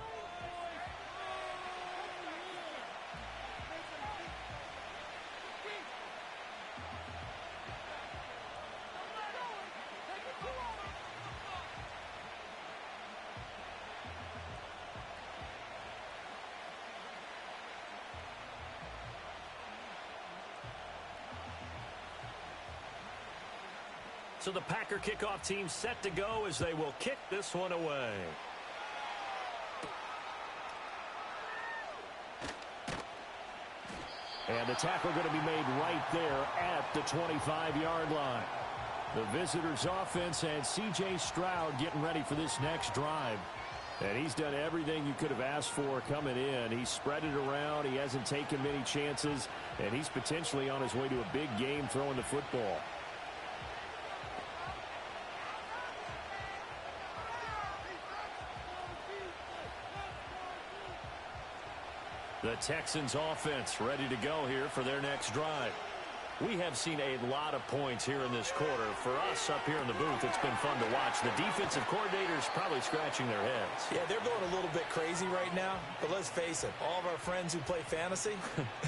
So the Packer kickoff team set to go as they will kick this one away.
And the tackle going to be made right there at the 25-yard line. The visitors' offense and C.J. Stroud getting ready for this next drive. And he's done everything you could have asked for coming in. He's spread it around. He hasn't taken many chances. And he's potentially on his way to a big game throwing the football.
The Texans offense ready to go here for their next drive. We have seen a lot of points here in this quarter. For us up here in the booth, it's been fun to watch. The defensive coordinators probably scratching their heads.
Yeah, they're going a little bit crazy right now. But let's face it, all of our friends who play fantasy,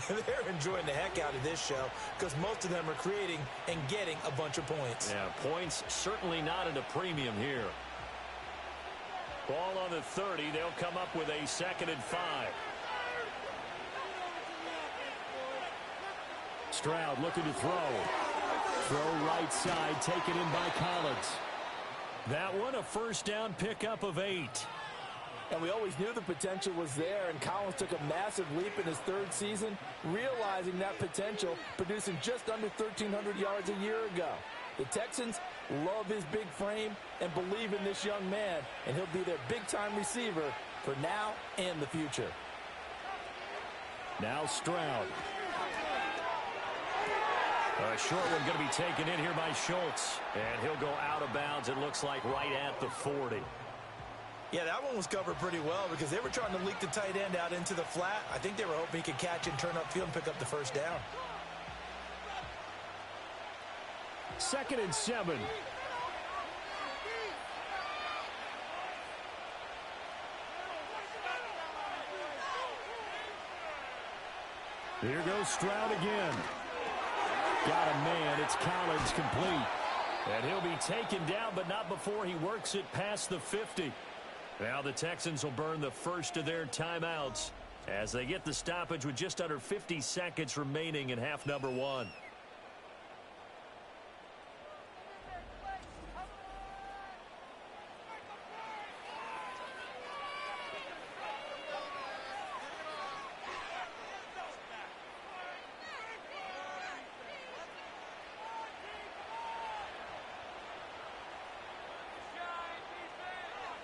they're enjoying the heck out of this show because most of them are creating and getting a bunch of points.
Yeah, points certainly not at a premium here. Ball on the 30. They'll come up with a 2nd and 5.
Stroud looking to throw. Throw right side, taken in by Collins.
That one a first down pickup of 8.
And we always knew the potential was there, and Collins took a massive leap in his 3rd season, realizing that potential, producing just under 1,300 yards a year ago. The Texans love his big frame and believe in this young man, and he'll be their big-time receiver for now and the future.
Now Stroud.
A short one going to be taken in here by Schultz. And he'll go out of bounds, it looks like, right at the 40.
Yeah, that one was covered pretty well because they were trying to leak the tight end out into the flat. I think they were hoping he could catch and turn upfield and pick up the first down.
2nd and 7. Here goes Stroud again. Got a man. It's Collins complete.
And he'll be taken down, but not before he works it past the 50. Now the Texans will burn the first of their timeouts as they get the stoppage with just under 50 seconds remaining in half number 1.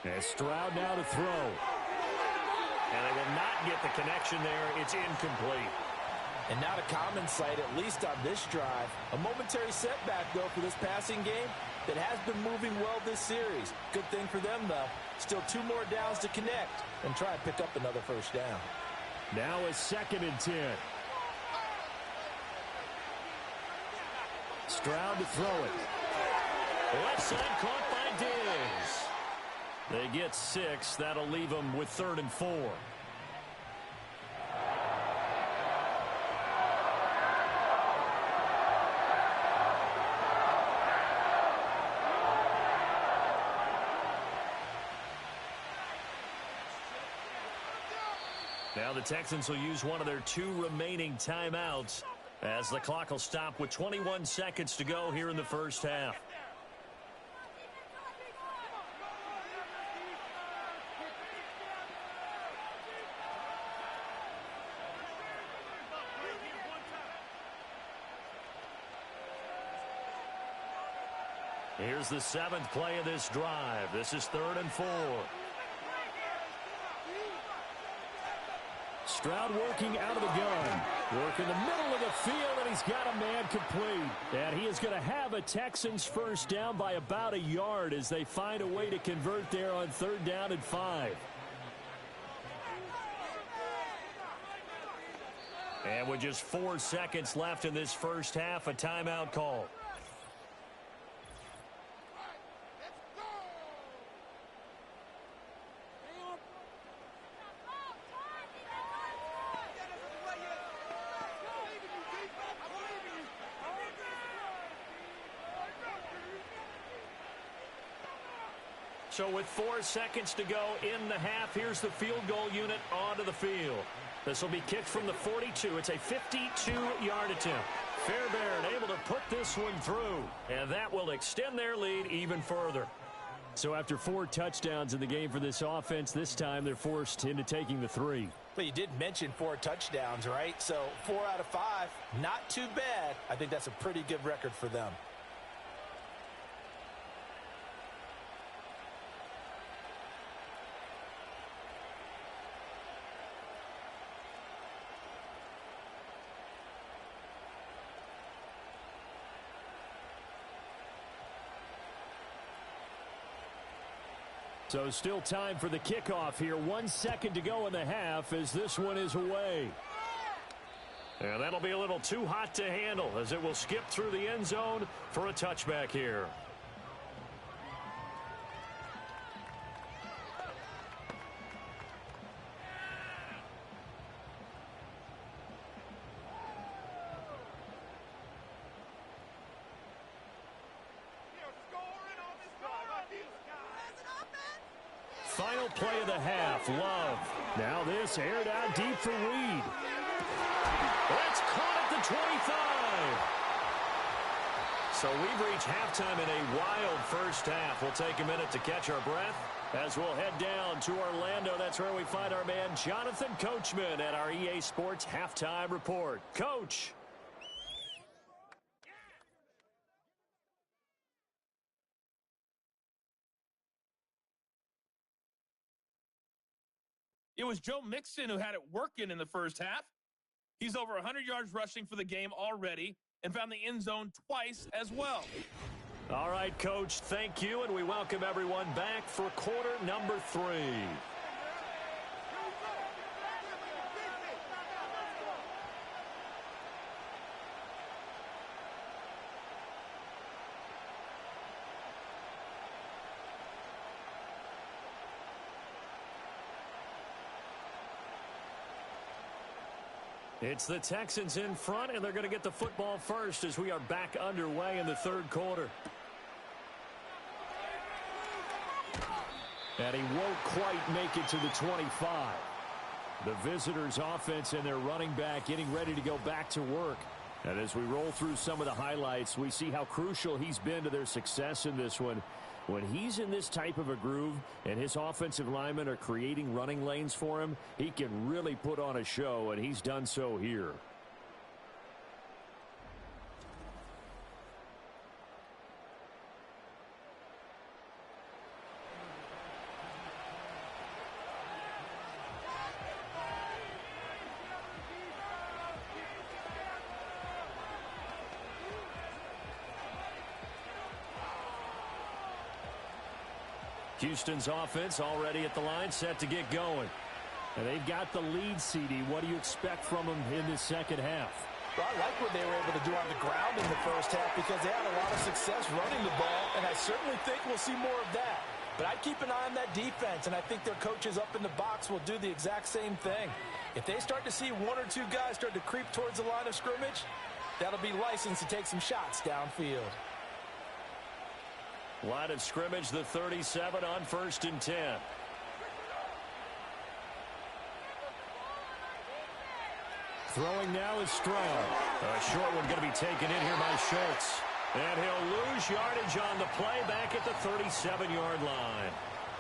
And Stroud now to throw.
And they will not get the connection there. It's incomplete.
And not a common sight, at least on this drive. A momentary setback, though, for this passing game that has been moving well this series. Good thing for them, though. Still 2 more downs to connect and try and pick up another first down.
Now a 2nd and 10. Stroud to throw it.
Left side caught by Diggs. They get 6. That'll leave them with 3rd and 4. Now the Texans will use one of their 2 remaining timeouts as the clock will stop with 21 seconds to go here in the first half. Here's the 7th play of this drive. This is 3rd and 4. Stroud working out of the gun. Working the middle of the field, and he's got a man complete. And he is going to have a Texans first down by about a yard as they find a way to convert there on 3rd down and 5. And with just 4 seconds left in this first half, a timeout call. So with 4 seconds to go in the half, here's the field goal unit onto the field. This will be kicked from the 42. It's a 52-yard attempt. Fairbairn able to put this one through, and that will extend their lead even further. So after 4 touchdowns in the game for this offense, this time they're forced into taking the 3.
But you did mention 4 touchdowns, right? So 4 out of 5, not too bad. I think that's a pretty good record for them.
So still time for the kickoff here. 1 second to go in the half as this one is away. And that'll be a little too hot to handle as it will skip through the end zone for a touchback here. Final play of the half, Love. Now this aired out deep for Reed. That's caught at the 25. So we've reached halftime in a wild first half. We'll take a minute to catch our breath as we'll head down to Orlando. That's where we find our man Jonathan Coachman at our EA Sports Halftime Report. Coach.
It was Joe Mixon who had it working in the first half. He's over 100 yards rushing for the game already and found the end zone twice as well.
All right, Coach, thank you, and we welcome everyone back for quarter number 3. It's the Texans in front, and they're going to get the football first as we are back underway in the 3rd quarter. And he won't quite make it to the 25. The visitors' offense and their running back getting ready to go back to work. And as we roll through some of the highlights, we see how crucial he's been to their success in this one. When he's in this type of a groove and his offensive linemen are creating running lanes for him, he can really put on a show, and he's done so here. Houston's offense already at the line, set to get going. And they've got the lead, CD. What do you expect from them in this second half?
Well, I like what they were able to do on the ground in the first half because they had a lot of success running the ball, and I certainly think we'll see more of that. But I'd keep an eye on that defense, and I think their coaches up in the box will do the exact same thing. If they start to see 1 or 2 guys start to creep towards the line of scrimmage, that'll be licensed to take some shots downfield.
Line of scrimmage, the 37 on 1st and 10. Throwing now is Stroud. A short one going to be taken in here by Schultz. And he'll lose yardage on the play back at the 37-yard line.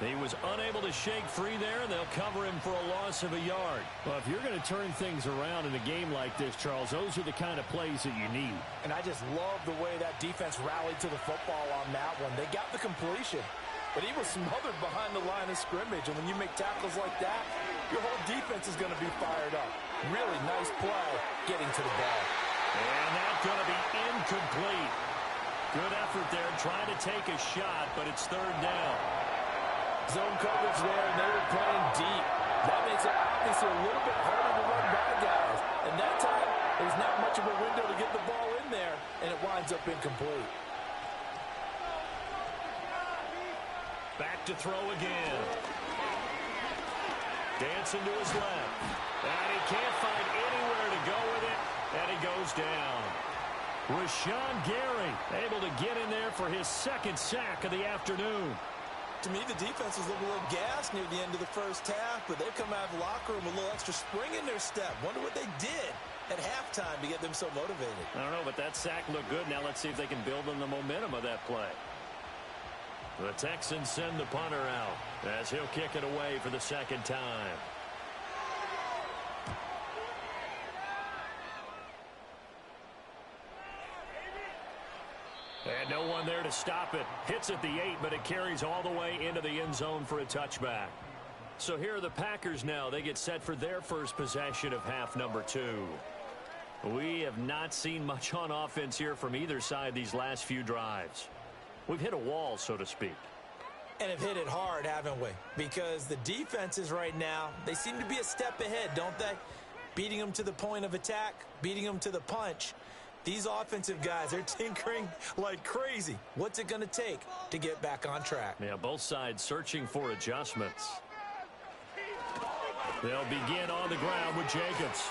He was unable to shake free there, and they'll cover him for a loss of a yard. Well, if you're going to turn things around in a game like this, Charles, those are the kind of plays that you need.
And I just love the way that defense rallied to the football on that one. They got the completion. but he was smothered behind the line of scrimmage. And when you make tackles like that, your whole defense is going to be fired up. Really nice play getting to the ball.
And that's going to be incomplete. Good effort there trying to take a shot, but it's third down.
Zone coverage there, and they were playing deep. That makes it obviously a little bit harder to run by guys. And that time, there's not much of a window to get the ball in there, and it winds up incomplete.
Back to throw again. Dancing to his left. And he can't find anywhere to go with it, and he goes down. Rashawn Gary able to get in there for his second sack of the afternoon.
To me, the defense was looking a little gassed near the end of the first half, but they've come out of the locker room with a little extra spring in their step. Wonder what they did at halftime to get them so motivated.
I don't know, but that sack looked good. Now let's see if they can build on the momentum of that play. The Texans send the punter out as he'll kick it away for the second time. And no one there to stop it. Hits at the 8, but it carries all the way into the end zone for a touchback. So here are the Packers now. They get set for their first possession of half number 2. We have not seen much on offense here from either side these last few drives. We've hit a wall, so to speak.
And have hit it hard, haven't we? Because the defenses right now, they seem to be a step ahead, don't they? Beating them to the point of attack, beating them to the punch. These offensive guys are tinkering like crazy. What's it going to take to get back on track?
Yeah, both sides searching for adjustments. They'll begin on the ground with Jacobs.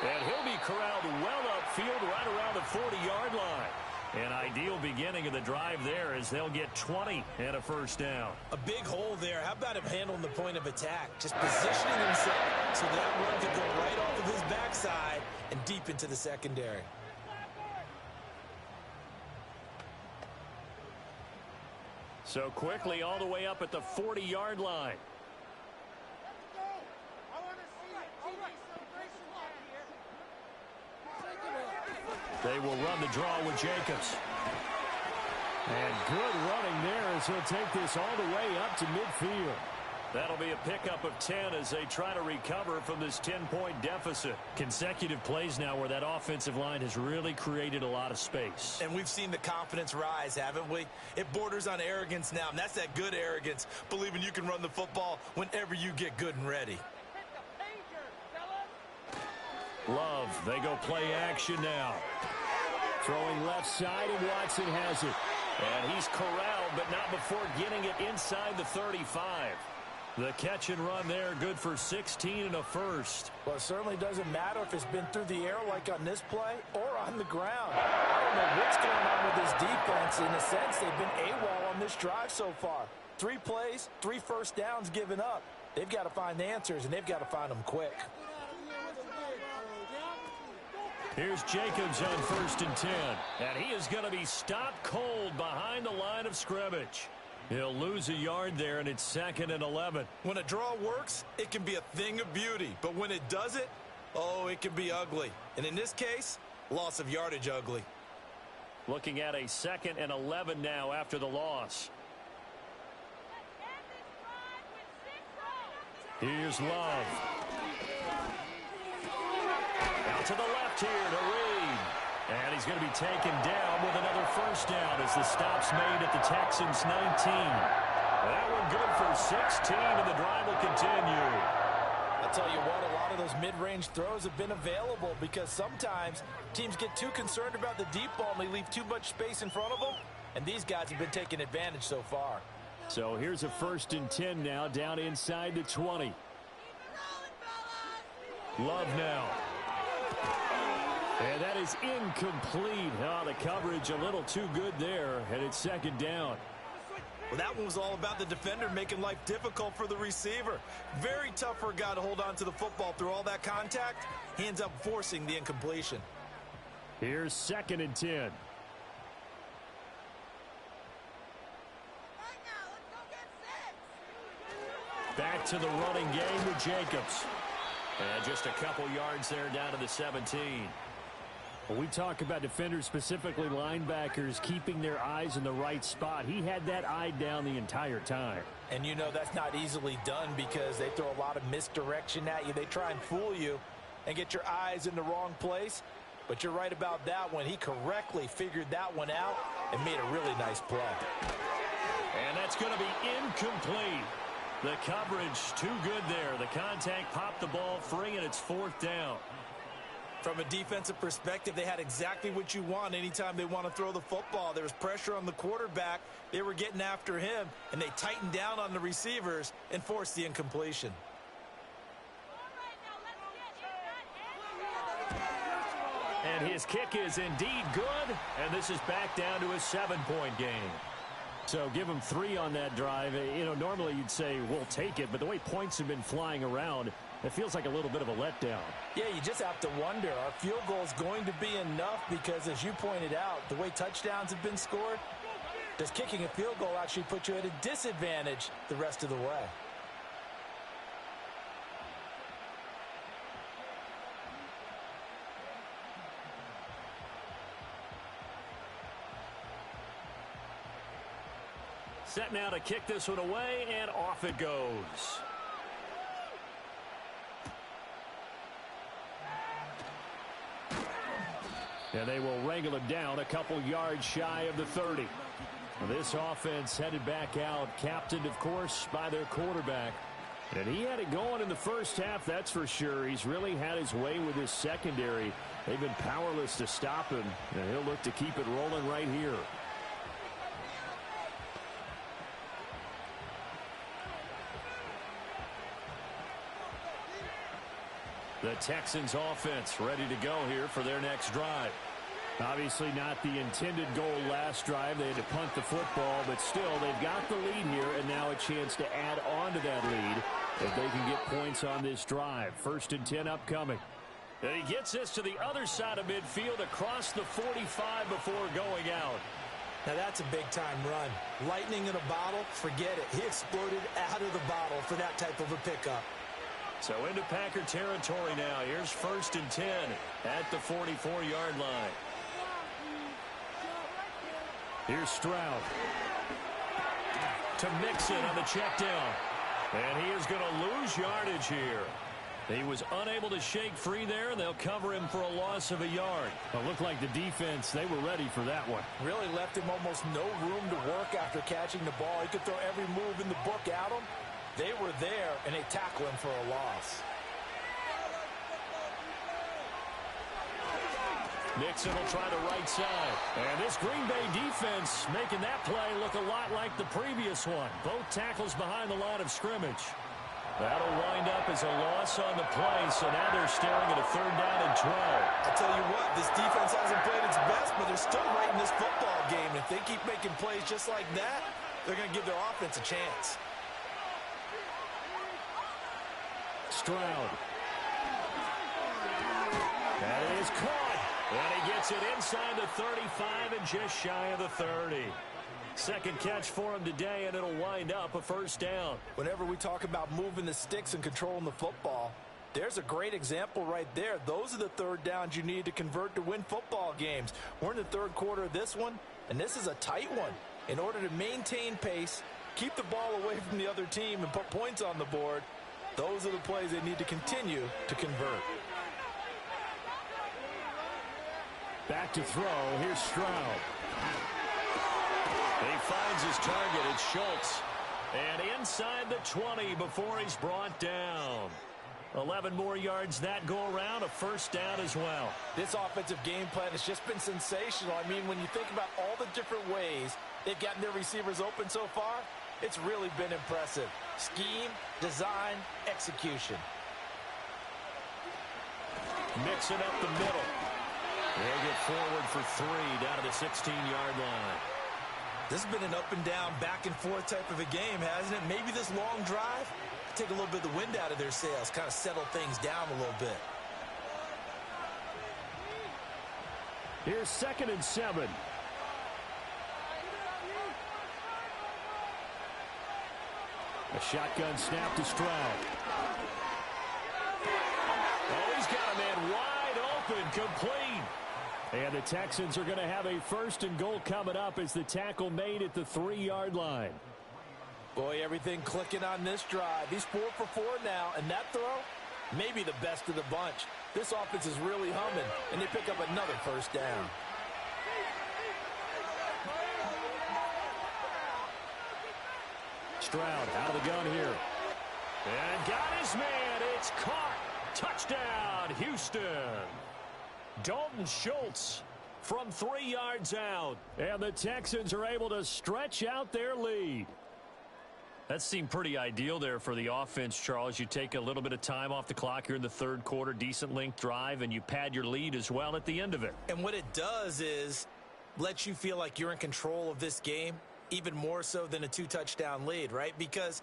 And he'll be corralled well upfield right around the 40-yard line. An ideal beginning of the drive there as they'll get 20 and a first down.
A big hole there. How about him handling the point of attack? Just positioning himself so that run could go right off of his backside and deep into the secondary.
So quickly all the way up at the 40-yard line. They will run the draw with Jacobs.
And good running there as he'll take this all the way up to midfield.
That'll be a pickup of 10 as they try to recover from this 10-point deficit.
Consecutive plays now where that offensive line has really created a lot of space.
And we've seen the confidence rise, haven't we? It borders on arrogance now, and that's that good arrogance, believing you can run the football whenever you get good and ready.
Love, they go play action now.
Throwing left side, and Watson has it.
And he's corralled, but not before getting it inside the 35. The catch and run there, good for 16 and a first.
Well, it certainly doesn't matter if it's been through the air like on this play or on the ground. I don't know what's going on with this defense. In a sense, they've been AWOL on this drive so far. 3 plays, 3 first downs given up. They've got to find answers, and they've got to find them quick.
Here's Jacobs on 1st and 10. And he is going to be stopped cold behind the line of scrimmage. He'll lose a yard there, and it's 2nd and 11.
When a draw works, it can be a thing of beauty. But when it doesn't, oh, it can be ugly. And in this case, loss of yardage ugly.
Looking at a 2nd and 11 now after the loss. Here's Love. Out to the left here to Reed. And he's going to be taken down with another first down as the stop's made at the Texans' 19. That one good for 16, and the drive will continue.
I'll tell you what, a lot of those mid-range throws have been available because sometimes teams get too concerned about the deep ball and they leave too much space in front of them, and these guys have been taking advantage so far.
So here's a 1st and 10 now, down inside the 20.
Love now.
And that is incomplete. Oh, the coverage a little too good there, and it's 2nd down.
Well, that one was all about the defender making life difficult for the receiver. Very tough for a guy to hold on to the football through all that contact. He ends up forcing the incompletion.
Here's 2nd and 10.
Back to the running game with Jacobs. And just a couple yards there down to the 17. When we talk about defenders, specifically linebackers, keeping their eyes in the right spot, he had that eye down the entire time.
And you know that's not easily done because they throw a lot of misdirection at you. They try and fool you and get your eyes in the wrong place. But you're right about that one. He correctly figured that one out and made a really nice play.
And that's going to be incomplete. The coverage too good there. The contact popped the ball free, and it's 4th down.
From a defensive perspective, they had exactly what you want anytime they want to throw the football. There was pressure on the quarterback. They were getting after him, and they tightened down on the receivers and forced the incompletion.
And his kick is indeed good, and this is back down to a 7-point game. So give him 3 on that drive. You know, normally you'd say, we'll take it, but the way points have been flying around, it feels like a little bit of a letdown.
Yeah, you just have to wonder, are field goals going to be enough? Because as you pointed out, the way touchdowns have been scored, does kicking a field goal actually put you at a disadvantage the rest of the way?
Set now to kick this one away, and off it goes. And they will wrangle him down a couple yards shy of the 30. This offense headed back out, captained, of course, by their quarterback. And he had it going in the first half, that's for sure. He's really had his way with his secondary. They've been powerless to stop him, and he'll look to keep it rolling right here. The Texans offense ready to go here for their next drive. Obviously not the intended goal last drive. They had to punt the football, but still they've got the lead here, and now a chance to add on to that lead if they can get points on this drive. 1st and 10 upcoming. And he gets this to the other side of midfield across the 45 before going out.
Now that's a big-time run. Lightning in a bottle, forget it. He exploded out of the bottle for that type of a pickup.
So into Packer territory now. Here's 1st and 10 at the 44-yard line. Here's Stroud to Mixon on the check down. And he is going to lose yardage here. He was unable to shake free there, and they'll cover him for a loss of a yard. It looked like the defense, they were ready for that one.
Really left him almost no room to work after catching the ball. He could throw every move in the book at him. They were there, and they tackle him for a loss.
Mixon will try the right side. And this Green Bay defense making that play look a lot like the previous one. Both tackles behind the line of scrimmage. That'll wind up as a loss on the play, so now they're staring at a 3rd down and 12.
I'll tell you what, this defense hasn't played its best, but they're still right in this football game. If they keep making plays just like that, they're going to give their offense a chance.
Stroud. That is caught. And he gets it inside the 35 and just shy of the 30. 2nd catch for him today, and it'll wind up a 1st down.
Whenever we talk about moving the sticks and controlling the football, there's a great example right there. Those are the 3rd downs you need to convert to win football games. We're in the 3rd quarter of this one, and this is a tight one. In order to maintain pace, keep the ball away from the other team, and put points on the board, those are the plays they need to continue to convert.
Back to throw. Here's Stroud. He finds his target. It's Schultz. And inside the 20 before he's brought down. 11 more yards that go around. A 1st down as well.
This offensive game plan has just been sensational. I mean, when you think about all the different ways they've gotten their receivers open so far, it's really been impressive. Scheme, design, execution.
Mixing up the middle. They'll get forward for 3 down to the 16-yard line.
This has been an up-and-down, back-and-forth type of a game, hasn't it? Maybe this long drive take a little bit of the wind out of their sails, kind of settle things down a little bit.
Here's 2nd and 7. A shotgun snap to Stroud. Oh, he's got a man wide open, complete. And the Texans are going to have a 1st and goal coming up as the tackle made at the 3-yard line.
Boy, everything clicking on this drive. He's 4 for 4 now, and that throw, maybe the best of the bunch. This offense is really humming, and they pick up another 1st down.
Stroud out of the gun here. And got his man. It's caught. Touchdown, Houston. Dalton Schultz from 3 yards out. And the Texans are able to stretch out their lead. That seemed pretty ideal there for the offense, Charles. You take a little bit of time off the clock here in the 3rd quarter, decent length drive, and you pad your lead as well at the end of it.
And what it does is let you feel like you're in control of this game, even more so than a 2-touchdown lead, right? Because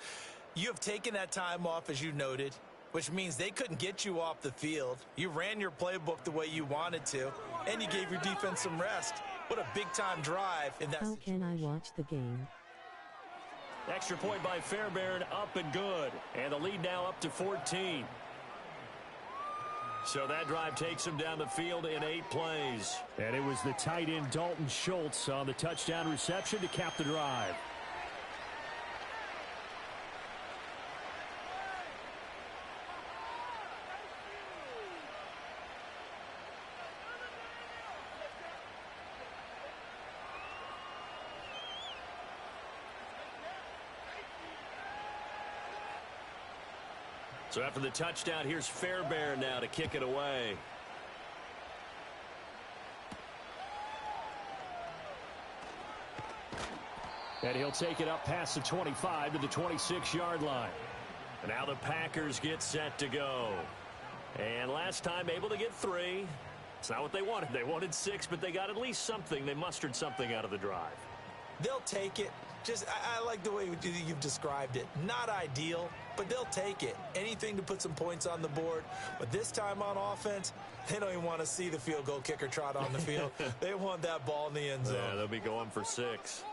you have taken that time off, as you noted, which means they couldn't get you off the field. You ran your playbook the way you wanted to, and you gave your defense some rest. What a big-time drive in that
How can I watch the game?
Extra point by Fairbairn, up and good. And the lead now up to 14. So that drive takes him down the field in 8 plays. And it was the tight end Dalton Schultz on the touchdown reception to cap the drive. So after the touchdown, here's Fairbairn now to kick it away. And he'll take it up past the 25 to the 26-yard line. And now the Packers get set to go. And last time able to get 3. It's not what they wanted. They wanted 6, but they got at least something. They mustered something out of the drive.
They'll take it. I like the way you've described it. Not ideal, but they'll take it. Anything to put some points on the board. But this time on offense, they don't even want to see the field goal kicker trot on the field. They want that ball in the end zone.
Yeah, they'll be going for 6.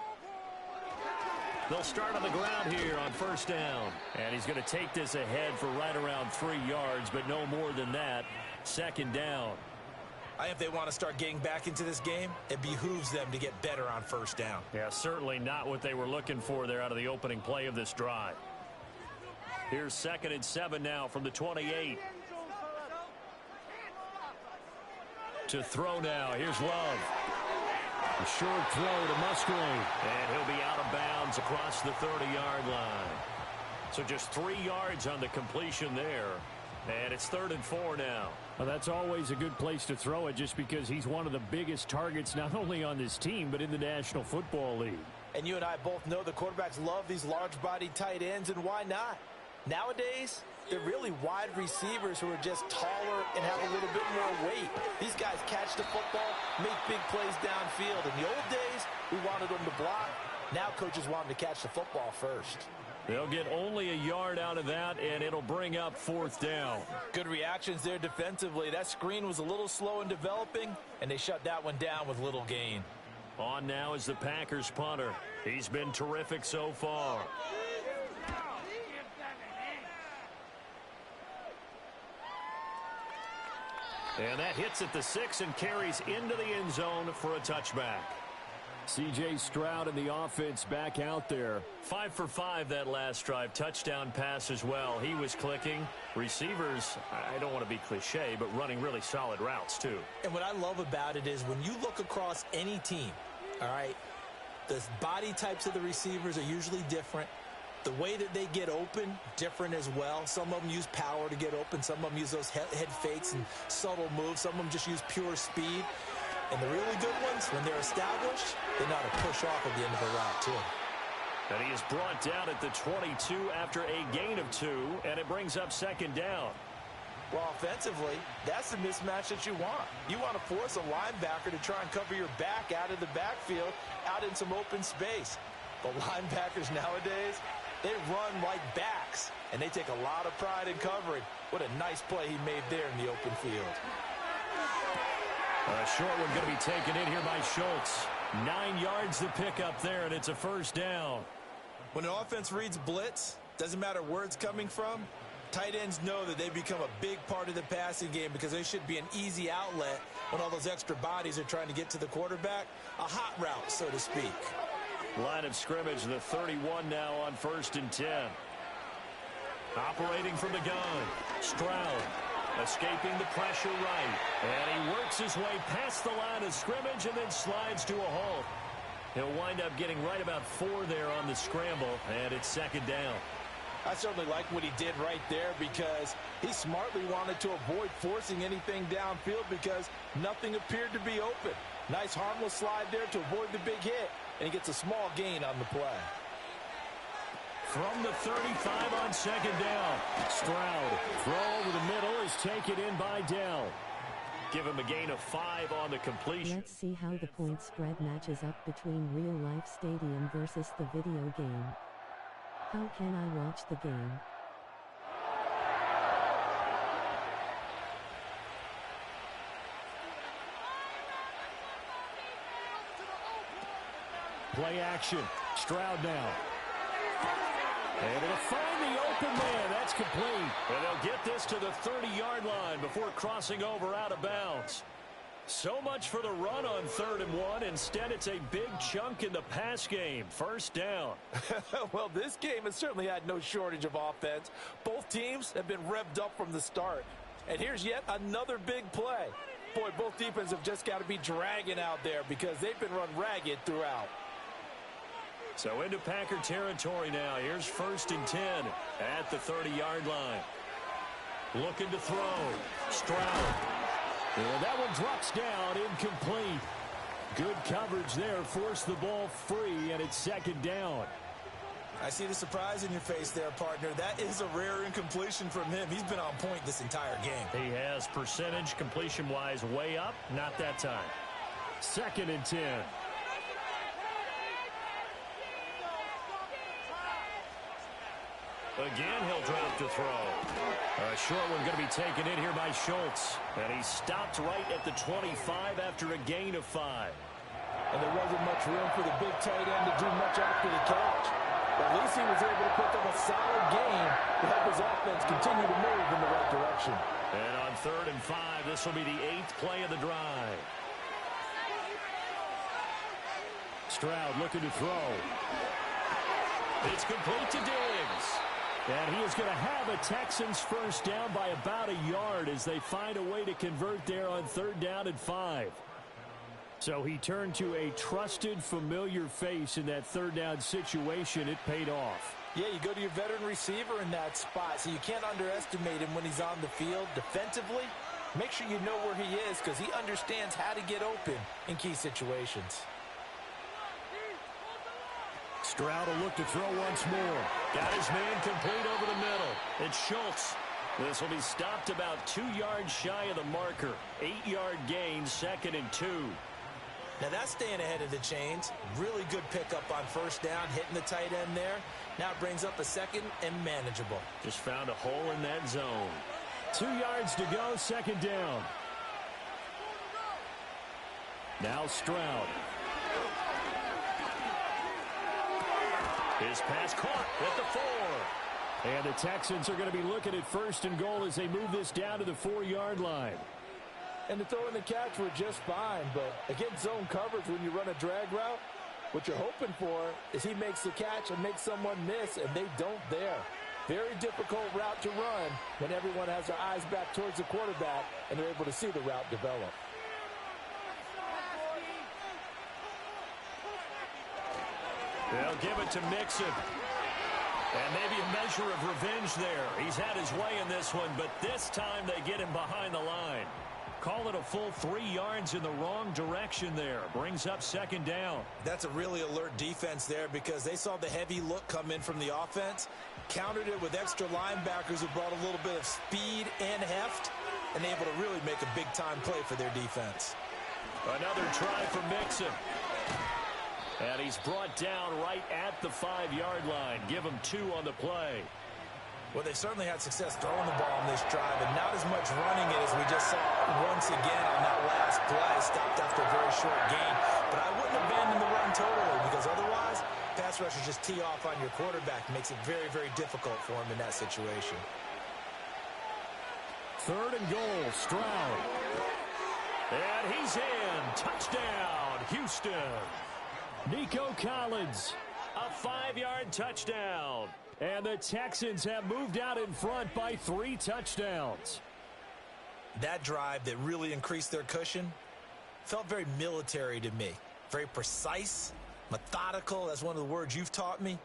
They'll start on the ground here on 1st down. And he's going to take this ahead for right around 3 yards, but no more than that. 2nd down.
If they want to start getting back into this game, it behooves them to get better on 1st down.
Yeah, certainly not what they were looking for there out of the opening play of this drive. Here's 2nd and 7 now from the 28. To throw now. Here's Love. A short throw to Musgrave. And he'll be out of bounds across the 30-yard line. So just 3 yards on the completion there. And it's 3rd and 4 now. Well, that's always a good place to throw it just because he's one of the biggest targets not only on this team but in the National Football League.
And you and I both know the quarterbacks love these large-bodied tight ends, and why not? Nowadays, they're really wide receivers who are just taller and have a little bit more weight. These guys catch the football, make big plays downfield. In the old days, we wanted them to block. Now coaches want them to catch the football first.
They'll get only a yard out of that, and it'll bring up 4th down.
Good reactions there defensively. That screen was a little slow in developing, and they shut that one down with little gain.
On now is the Packers punter. He's been terrific so far. And that hits at the 6 and carries into the end zone for a touchback. C.J. Stroud and the offense back out there. 5 for 5 that last drive. Touchdown pass as well. He was clicking. Receivers, I don't want to be cliche, but running really solid routes too.
And what I love about it is when you look across any team, all right, the body types of the receivers are usually different. The way that they get open, different as well. Some of them use power to get open. Some of them use those head fakes and subtle moves. Some of them just use pure speed. And the really good ones, when they're established, they know how to push off at the end of the route, too.
And he is brought down at the 22 after a gain of 2, and it brings up 2nd down.
Well, offensively, that's the mismatch that you want. You want to force a linebacker to try and cover your back out of the backfield, out in some open space. But linebackers nowadays, they run like backs, and they take a lot of pride in covering. What a nice play he made there in the open field.
A short one going to be taken in here by Schultz. 9 yards to pick up there, and it's a 1st down.
When an offense reads blitz, doesn't matter where it's coming from, Tight ends know that they become a big part of the passing game because they should be an easy outlet when all those extra bodies are trying to get to the quarterback. A hot route, so to speak.
Line of scrimmage, the 31 now on 1st and 10. Operating from the gun, Stroud escaping the pressure right. And he works his way past the line of scrimmage and then slides to a halt. He'll wind up getting right about 4 there on the scramble, and it's 2nd down.
I certainly like what he did right there because he smartly wanted to avoid forcing anything downfield because nothing appeared to be open. Nice harmless slide there to avoid the big hit, and he gets a small gain on the play.
From the 35 on 2nd down, Stroud, throw over the middle, is taken in by Dell. Give him a gain of 5 on the completion.
Let's see how the point spread matches up between real-life stadium versus the video game. How can I watch the game?
Play action. Stroud now. Able to find the open man. That's complete. And they'll get this to the 30-yard line before crossing over out of bounds. So much for the run on 3rd and 1. Instead, it's a big chunk in the pass game. 1st down.
Well, this game has certainly had no shortage of offense. Both teams have been revved up from the start. And here's yet another big play. Boy, both defenses have just got to be dragging out there because they've been run ragged throughout.
So into Packer territory now. Here's 1st and 10 at the 30-yard line. Looking to throw. Stroud. And that one drops down, incomplete. Good coverage there, forced the ball free, and it's 2nd down.
I see the surprise in your face there, partner. That is a rare incompletion from him. He's been on point this entire game.
He has percentage completion-wise way up, not that time. 2nd and 10. Again, he'll drop to throw. A short one going to be taken in here by Schultz. And he stopped right at the 25 after a gain of 5.
And there wasn't much room for the big tight end to do much after the catch. But at least he was able to pick up a solid gain to help his offense continue to move in the right direction.
And on 3rd and 5, this will be the 8th play of the drive. Stroud looking to throw. It's complete to Diggs. And he is going to have a Texans 1st down by about a yard as they find a way to convert there on 3rd down and 5. So he turned to a trusted, familiar face in that 3rd down situation. It paid off.
Yeah, you go to your veteran receiver in that spot, so you can't underestimate him when he's on the field defensively. Make sure you know where he is because he understands how to get open in key situations.
Stroud will look to throw once more. Got his man complete over the middle. It's Schultz. This will be stopped about 2 yards shy of the marker. 8-yard gain, 2nd and 2.
Now that's staying ahead of the chains. Really good pickup on 1st down, hitting the tight end there. Now it brings up a 2nd and manageable.
Just found a hole in that zone. 2 yards to go, 2nd down. Now Stroud. His pass caught at the 4. And the Texans are going to be looking at 1st and goal as they move this down to the 4-yard line.
And the throw and the catch were just fine, but against zone coverage when you run a drag route, what you're hoping for is he makes the catch and makes someone miss, and they don't there. Very difficult route to run when everyone has their eyes back towards the quarterback and they're able to see the route develop.
They'll give it to Mixon. And maybe a measure of revenge there. He's had his way in this one, but this time they get him behind the line. Call it a full 3 yards in the wrong direction there. Brings up 2nd down.
That's a really alert defense there because they saw the heavy look come in from the offense, countered it with extra linebackers who brought a little bit of speed and heft, and able to really make a big-time play for their defense.
Another try for Mixon. And he's brought down right at the 5-yard line. Give him 2 on the play.
Well, they certainly had success throwing the ball on this drive, and not as much running it as we just saw once again on that last play. Stopped after a very short gain. But I wouldn't abandon the run totally because otherwise, pass rushers just tee off on your quarterback. Makes it very, very difficult for him in that situation.
3rd and goal. Stroud.
And he's in. Touchdown, Houston.
Nico Collins.
A 5-yard touchdown.
And the Texans have moved out in front by 3 touchdowns.
That drive that really increased their cushion felt very military to me. Very precise, methodical. That's one of the words you've taught me.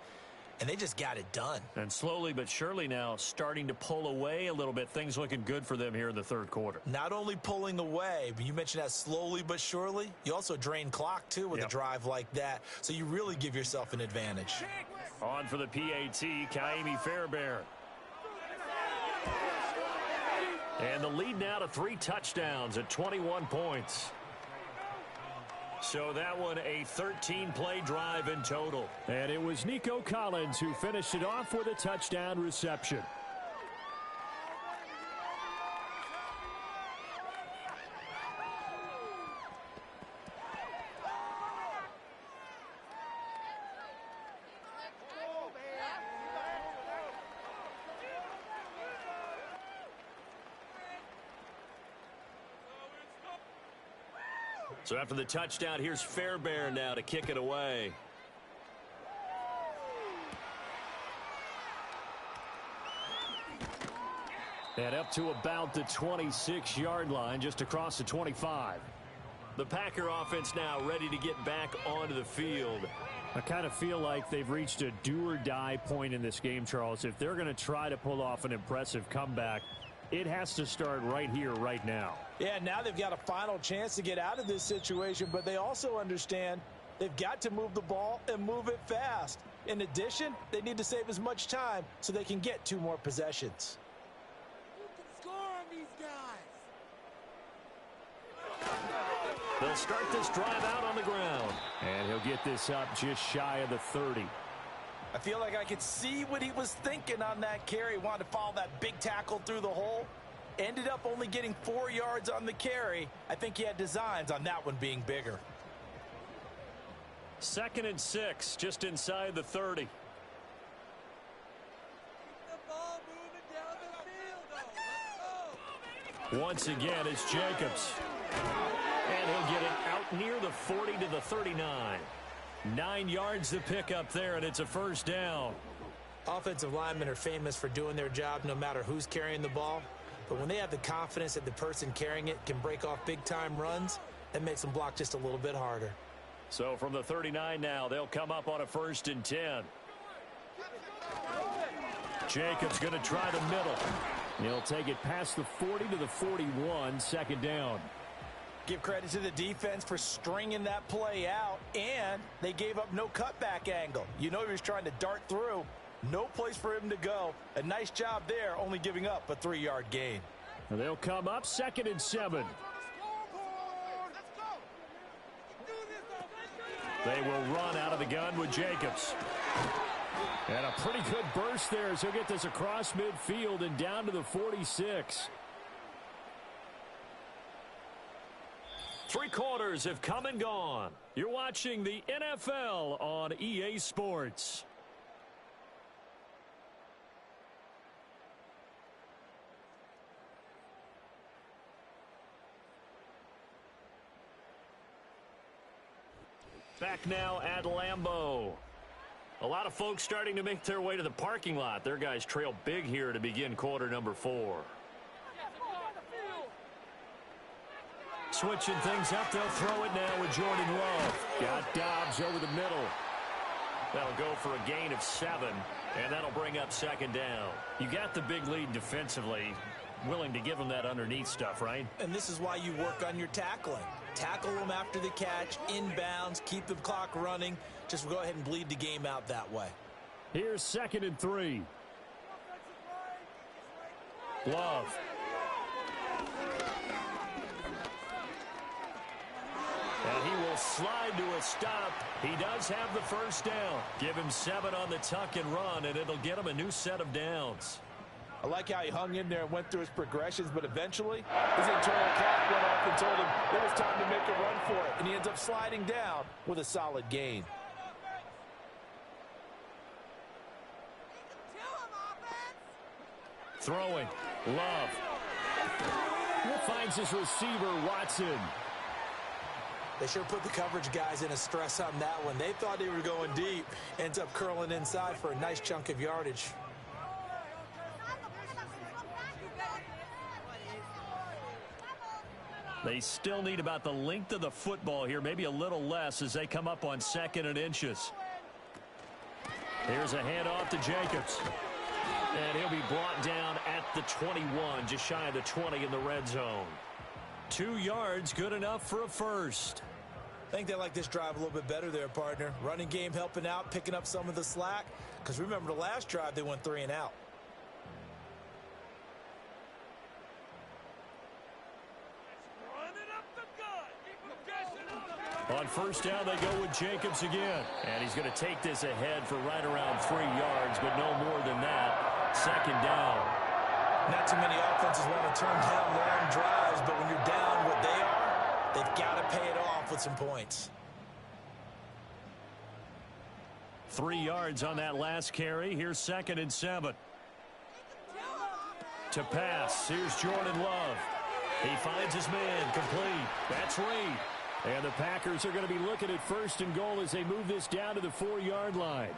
And they just got it done.
And slowly but surely now starting to pull away a little bit. Things looking good for them here in the 3rd quarter.
Not only pulling away, but you mentioned that slowly but surely. You also drain clock, too, with a drive like that. So you really give yourself an advantage.
On for the PAT, Kaimi Fairbairn. And the lead now to 3 touchdowns at 21 points. So that one a 13-play drive in total.
And it was Nico Collins who finished it off with a touchdown reception.
So after the touchdown, here's Fairbairn now to kick it away.
And up to about the 26-yard line, just across the 25.
The Packer offense now ready to get back onto the field.
I kind of feel like they've reached a do-or-die point in this game, Charles. If they're going to try to pull off an impressive comeback, it has to start right here, right now.
Yeah, now they've got a final chance to get out of this situation, but they also understand they've got to move the ball and move it fast. In addition, they need to save as much time so they can get 2 more possessions.
You can score on these guys.
They'll start this drive out on the ground.
And he'll get this up just shy of the 30.
I feel like I could see what he was thinking on that carry. Wanted to follow that big tackle through the hole. Ended up only getting 4 yards on the carry. I think he had designs on that one being bigger.
2nd and 6, just inside the 30.
Keep the ball moving down the field, though. Let's go.
Once again, it's Jacobs. And he'll get it out near the 40 to the 39. 9 yards to pick up there, and it's a 1st down.
Offensive linemen are famous for doing their job no matter who's carrying the ball. But when they have the confidence that the person carrying it can break off big-time runs, that makes them block just a little bit harder.
So from the 39 now, they'll come up on a 1st and 10.
Jacobs going to try the middle. He'll take it past the 40 to the 41, 2nd down.
Give credit to the defense for stringing that play out, and they gave up no cutback angle. You know he was trying to dart through. No place for him to go. A nice job there, only giving up a 3-yard gain.
And they'll come up 2nd and 7.
They will run out of the gun with Jacobs.
And a pretty good burst there as he'll get this across midfield and down to the 46.
3 quarters have come and gone. You're watching the NFL on EA Sports. Back now at Lambeau. A lot of folks starting to make their way to the parking lot. Their guys trail big here to begin quarter number 4. Switching things up, they'll throw it now with Jordan Love.
Got Dobbs over the middle.
That'll go for a gain of 7, and that'll bring up 2nd down. You got the big lead defensively. Willing to give them that underneath stuff, right?
And this is why you work on your tackling. Tackle them after the catch, inbounds, keep the clock running. Just go ahead and bleed the game out that way.
Here's 2nd and 3.
Love. And he will slide to a stop. He does have the 1st down. Give him 7 on the tuck and run, and it'll get him a new set of downs.
I like how he hung in there and went through his progressions, but eventually his internal clock went off and told him it was time to make a run for it, and he ends up sliding down with a solid gain.
Kill him, offense.
Throwing. Love.
Finds his receiver, Watson.
They sure put the coverage guys in a stress on that one. They thought they were going deep. Ends up curling inside for a nice chunk of yardage.
They still need about the length of the football here, maybe a little less as they come up on 2nd and inches. Here's a handoff to Jacobs. And he'll be brought down at the 21, just shy of the 20 in the red zone. 2 yards, good enough for a first.
I think they like this drive a little bit better there, partner. Running game helping out, picking up some of the slack. Because remember, the last drive, they went 3 and out.
On first down, they go with Jacobs again. And he's going to take this ahead for right around 3 yards, but no more than that. 2nd down.
Not too many offenses want to turn down long drives, but when you're down what they are, they've got to pay it off with some points.
3 yards on that last carry. Here's 2nd and 7. To pass, here's Jordan Love. He finds his man, complete. That's Reed. And the Packers are going to be looking at 1st and goal as they move this down to the 4-yard line.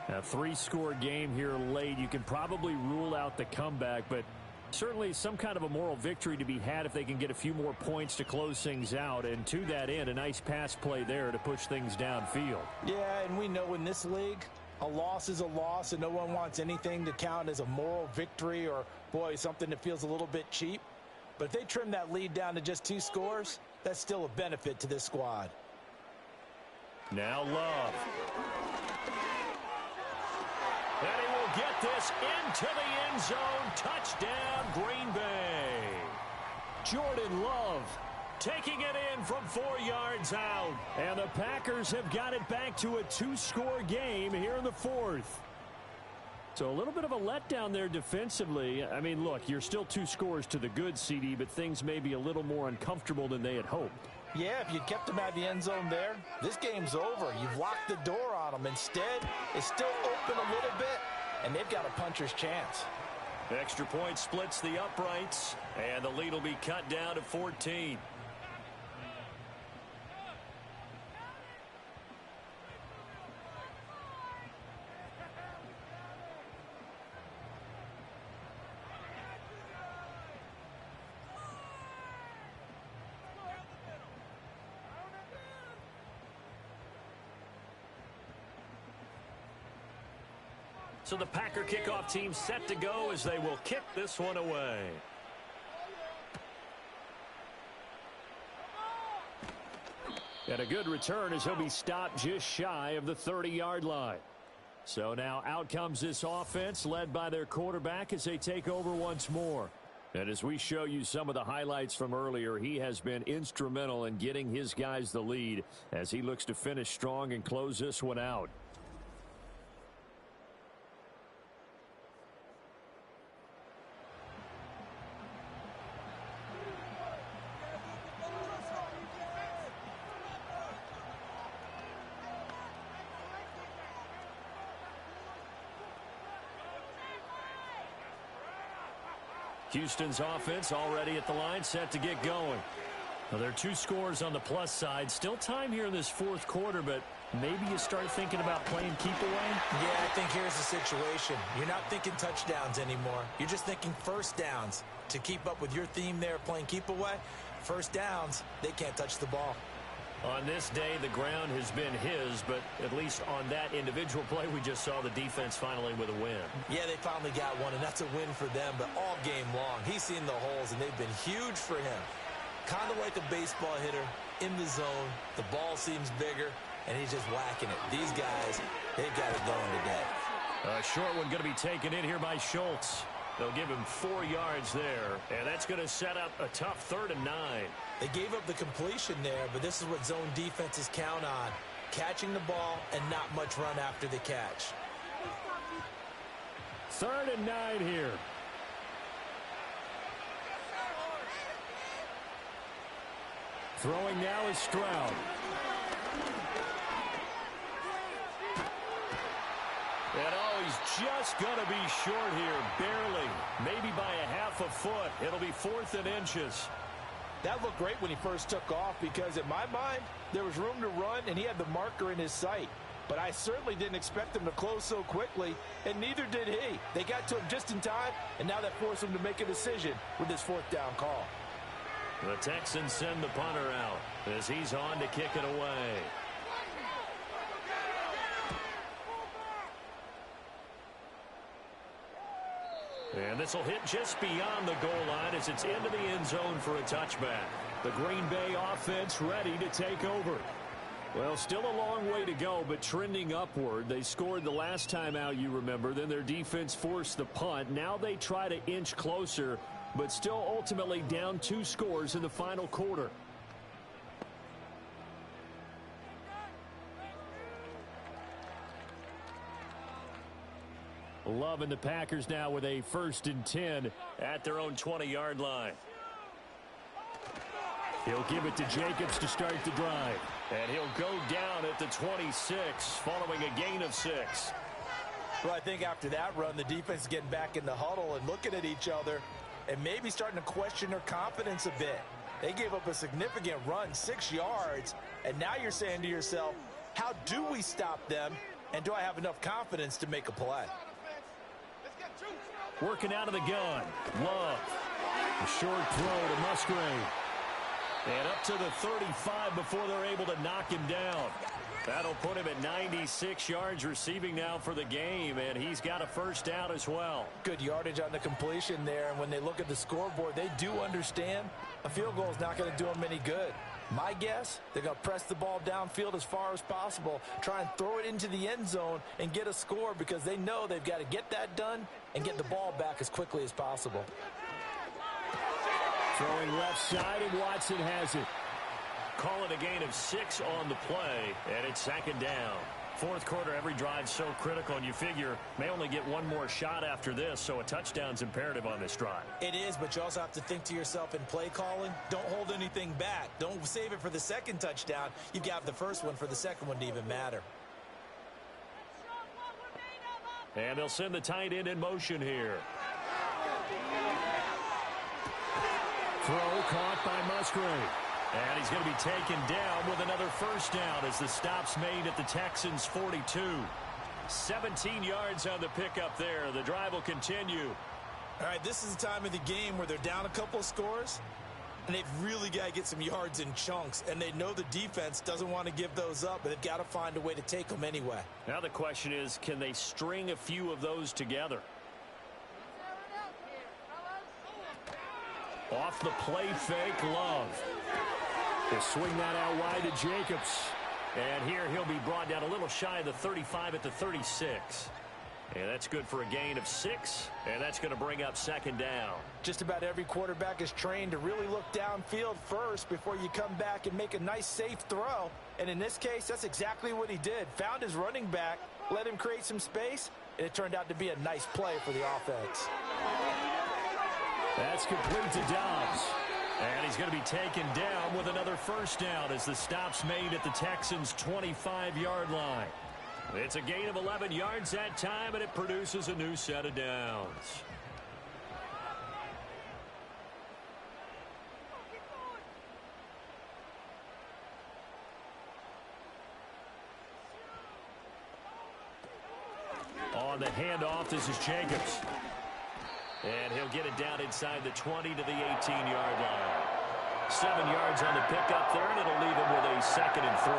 A 3-score game here late. You can probably rule out the comeback, but certainly some kind of a moral victory to be had if they can get a few more points to close things out. And to that end, a nice pass play there to push things downfield.
Yeah, and we know in this league, a loss is a loss, and no one wants anything to count as a moral victory or, boy, something that feels a little bit cheap. But if they trim that lead down to just 2 scores, that's still a benefit to this squad.
Now Love. And he will get this into the end zone. Touchdown, Green Bay. Jordan Love taking it in from 4 yards out. And the Packers have got it back to a 2-score game here in the 4th. So a little bit of a letdown there defensively. I mean, look, you're still 2 scores to the good, CD, but things may be a little more uncomfortable than they had hoped.
Yeah, if you kept them at the end zone there, this game's over. You've locked the door on them. Instead, it's still open a little bit, and they've got a puncher's chance.
Extra point splits the uprights, and the lead will be cut down to 14. So the Packer kickoff team set to go as they will kick this one away. And a good return as he'll be stopped just shy of the 30-yard line. So now out comes this offense led by their quarterback as they take over once more. And as we show you some of the highlights from earlier, he has been instrumental in getting his guys the lead as he looks to finish strong and close this one out. Houston's offense already at the line, set to get going. Well, there are 2 scores on the plus side. Still time here in this 4th quarter, but maybe you start thinking about playing keep away?
Yeah, I think here's the situation. You're not thinking touchdowns anymore. You're just thinking first downs. To keep up with your theme there, playing keep away, first downs, they can't touch the ball.
On this day, the ground has been his, but at least on that individual play, we just saw the defense finally with a win.
Yeah, they finally got one, and that's a win for them, but all game long, he's seen the holes, and they've been huge for him. Kind of like a baseball hitter in the zone. The ball seems bigger, and he's just whacking it. These guys, they've got it going today.
A short one going to be taken in here by Schultz. They'll give him 4 yards there, and that's going to set up a tough 3rd and 9.
They gave up the completion there, but this is what zone defenses count on. Catching the ball and not much run after the catch.
3rd and 9 here. Throwing now is Stroud. And oh, he's just going to be short here, barely. maybe by a half a foot. It'll be 4th and inches.
That looked great when he first took off because in my mind, there was room to run and he had the marker in his sight. But I certainly didn't expect him to close so quickly, and neither did he. They got to him just in time, and now that forced him to make a decision with his 4th down call.
The Texans send the punter out as he's on to kick it away. And this will hit just beyond the goal line as it's into the end zone for a touchback. The Green Bay offense ready to take over. Well, still a long way to go, but trending upward. They scored the last time out, you remember. Then their defense forced the punt. Now they try to inch closer, but still ultimately down 2 scores in the final quarter. Love and the Packers now with a 1st and 10 at their own 20-yard line. He'll give it to Jacobs to start the drive. And he'll go down at the 26 following a gain of 6.
Well, I think after that run, the defense is getting back in the huddle and looking at each other and maybe starting to question their confidence a bit. They gave up a significant run, 6 yards, and now you're saying to yourself, how do we stop them, and do I have enough confidence to make a play?
Working out of the gun. Love. A short throw to Musgrave. And up to the 35 before they're able to knock him down. That'll put him at 96 yards receiving now for the game, and he's got a 1st down as well.
Good yardage on the completion there, and when they look at the scoreboard, they do understand a field goal is not going to do them any good. My guess, they're going to press the ball downfield as far as possible, try and throw it into the end zone and get a score because they know they've got to get that done and get the ball back as quickly as possible.
Throwing left side, and Watson has it. Call it a gain of 6 on the play, and it's 2nd down. 4th quarter, every drive so critical, and you figure may only get one more shot after this, so a touchdown's imperative on this drive.
It is, but you also have to think to yourself in play calling, don't hold anything back. Don't save it for the 2nd touchdown. You've got the 1st one for the 2nd one to even matter.
And they'll send the tight end in motion here. Throw caught by Musgrave. And he's going to be taken down with another 1st down as the stop's made at the Texans' 42. 17 yards on the pickup there. The drive will continue.
All right, this is the time of the game where they're down a couple of scores, and they've really got to get some yards in chunks, and they know the defense doesn't want to give those up, but they've got to find a way to take them anyway.
Now the question is, can they string a few of those together? Off the play fake, Love. He'll swing that out wide to Jacobs. And here he'll be brought down a little shy of the 35 at the 36. And that's good for a gain of 6. And that's going to bring up 2nd down.
Just about every quarterback is trained to really look downfield first before you come back and make a nice, safe throw. And in this case, that's exactly what he did. Found his running back, let him create some space, and it turned out to be a nice play for the offense.
That's complete to Dobbs. And he's going to be taken down with another 1st down as the stop's made at the Texans' 25-yard line. It's a gain of 11 yards that time, and it produces a new set of downs. On the handoff, this is Jacobs. And he'll get it down inside the 20 to the 18-yard line. 7 yards on the pickup there, and it'll leave him with a 2nd and 3.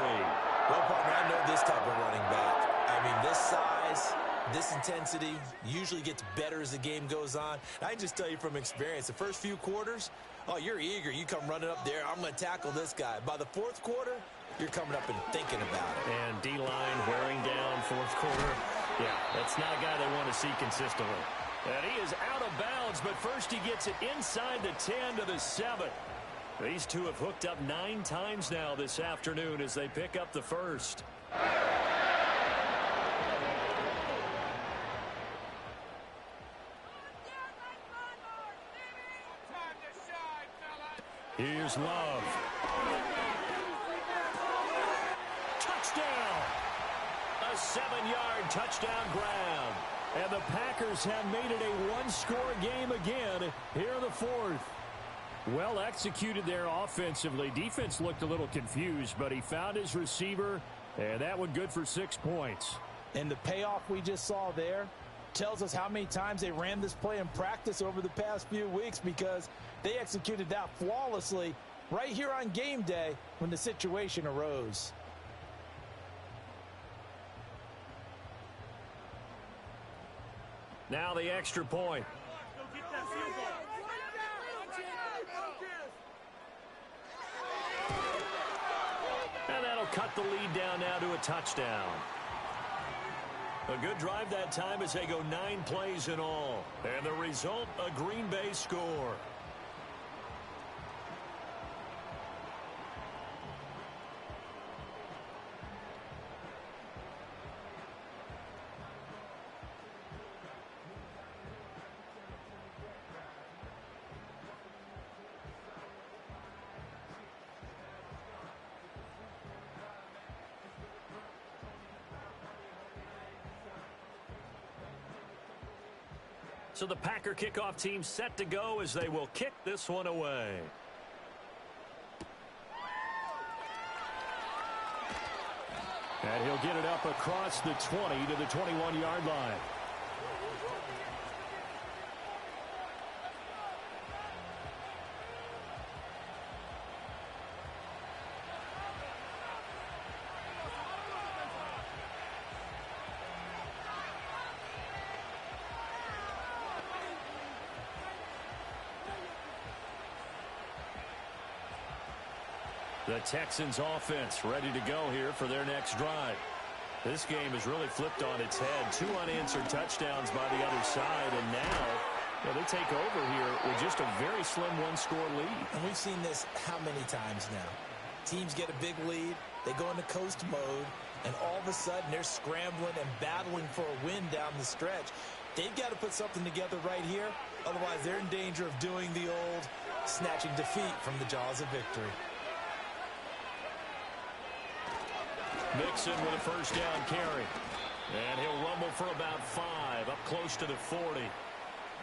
Well, partner, I know this type of running back. I mean, this size, this intensity usually gets better as the game goes on. I can just tell you from experience, the first few quarters, oh, you're eager. You come running up there, I'm going to tackle this guy. By the 4th quarter, you're coming up and thinking about it.
And D-line wearing down 4th quarter. Yeah, that's not a guy they want to see consistently. And he is out of bounds, but first he gets it inside the 10 to the 7. These two have hooked up 9 times now this afternoon as they pick up the 1st. Here's Love. Touchdown! A 7-yard touchdown grab. And the Packers have made it a one-score game again here in the fourth. Well executed there offensively. Defense looked a little confused, but he found his receiver, and that one good for 6 points.
And the payoff we just saw there tells us how many times they ran this play in practice over the past few weeks, because they executed that flawlessly right here on game day when the situation arose.
Now the extra point. And that'll cut the lead down now to a touchdown. A good drive that time as they go 9 plays in all. And the result, a Green Bay score. So the Packer kickoff team set to go as they will kick this one away. And he'll get it up across the 20 to the 21-yard line. The Texans offense ready to go here for their next drive. This game has really flipped on its head. 2 unanswered touchdowns by the other side, and now they take over here with just a very slim one-score lead.
And we've seen this how many times now? Teams get a big lead, they go into coast mode, and all of a sudden they're scrambling and battling for a win down the stretch. They've got to put something together right here, otherwise they're in danger of doing the old snatching defeat from the jaws of victory.
Mixon with a first down carry. And he'll rumble for about 5, up close to the 40.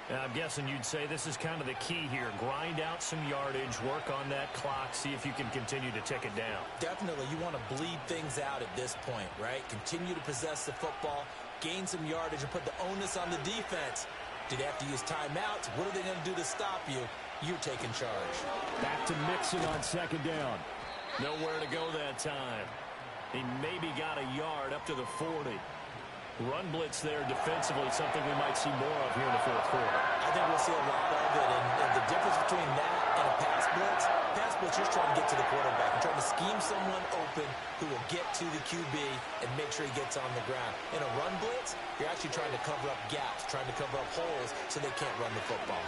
And I'm guessing you'd say this is kind of the key here. Grind out some yardage, work on that clock, see if you can continue to tick it down.
Definitely, you want to bleed things out at this point, right? Continue to possess the football, gain some yardage, and put the onus on the defense. Do they have to use timeouts? What are they going to do to stop you? You're taking charge.
Back to Mixon on second down. Nowhere to go that time. He maybe got a yard up to the 40. Run blitz there defensively, something we might see more of here in the fourth quarter.
I think we'll see a lot of it, and the difference between that and a pass blitz, you're trying to get to the quarterback. You're trying to scheme someone open who will get to the QB and make sure he gets on the ground. In a run blitz, you're actually trying to cover up gaps, trying to cover up holes so they can't run the football.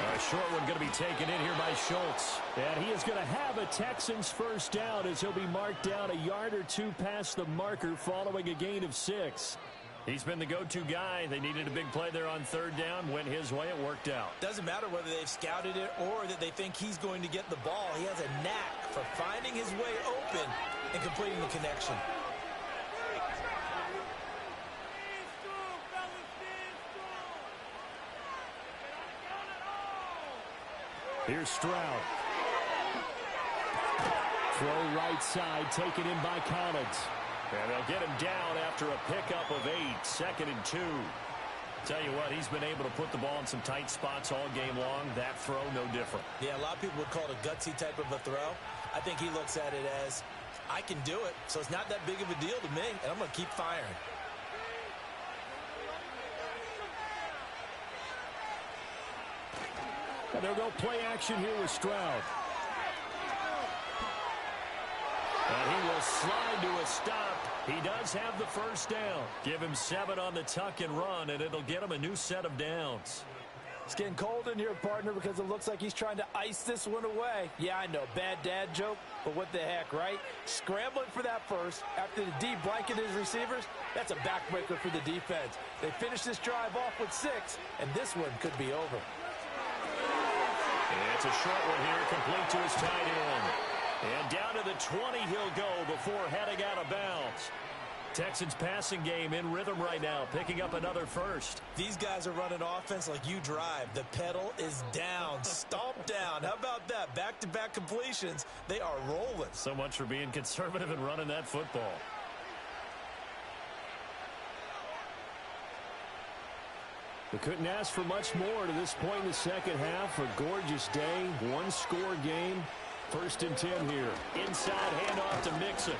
A short one going to be taken in here by Schultz. And he is going to have a Texans first down as he'll be marked down a yard or 2 past the marker following a gain of 6. He's been the go-to guy. They needed a big play there on third down. Went his way. It worked out.
Doesn't matter whether they've scouted it or that they think he's going to get the ball. He has a knack for finding his way open and completing the connection.
Here's Stroud. Throw right side, taken in by Collins. And they'll get him down after a pickup of 8, 2nd and 2. Tell you what, he's been able to put the ball in some tight spots all game long. That throw, no different.
Yeah, a lot of people would call it a gutsy type of a throw. I think he looks at it as, I can do it, so it's not that big of a deal to me, and I'm going to keep firing.
And they'll go play action here with Stroud. And he will slide to a stop. He does have the first down. Give him 7 on the tuck and run, and it'll get him a new set of downs.
It's getting cold in here, partner, because it looks like he's trying to ice this one away. Yeah, I know, bad dad joke, but what the heck, right? Scrambling for that first after the D blanketed his receivers, that's a backbreaker for the defense. They finish this drive off with 6, and this one could be over.
It's a short one here, complete to his tight end. And down to the 20 he'll go before heading out of bounds. Texans passing game in rhythm right now, picking up another first.
These guys are running offense like you drive. The pedal is down, stomp down. How about that? Back-to-back completions. They are rolling.
So much for being conservative and running that football. We couldn't ask for much more to this point in the second half. A gorgeous day, one-score game. 1st and 10 here. Inside handoff to Mixon.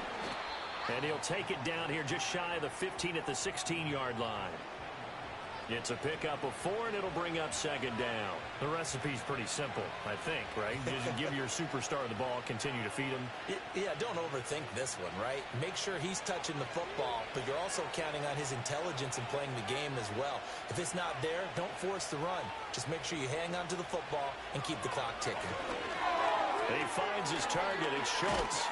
And he'll take it down here just shy of the 15 at the 16-yard line. It's a pickup of 4, and it'll bring up 2nd down. The recipe's pretty simple, I think, right? Just give your superstar the ball, continue to feed him.
Yeah, don't overthink this one, right? Make sure he's touching the football, but you're also counting on his intelligence in playing the game as well. If it's not there, don't force the run. Just make sure you hang on to the football and keep the clock ticking.
He finds his target. It's Schultz.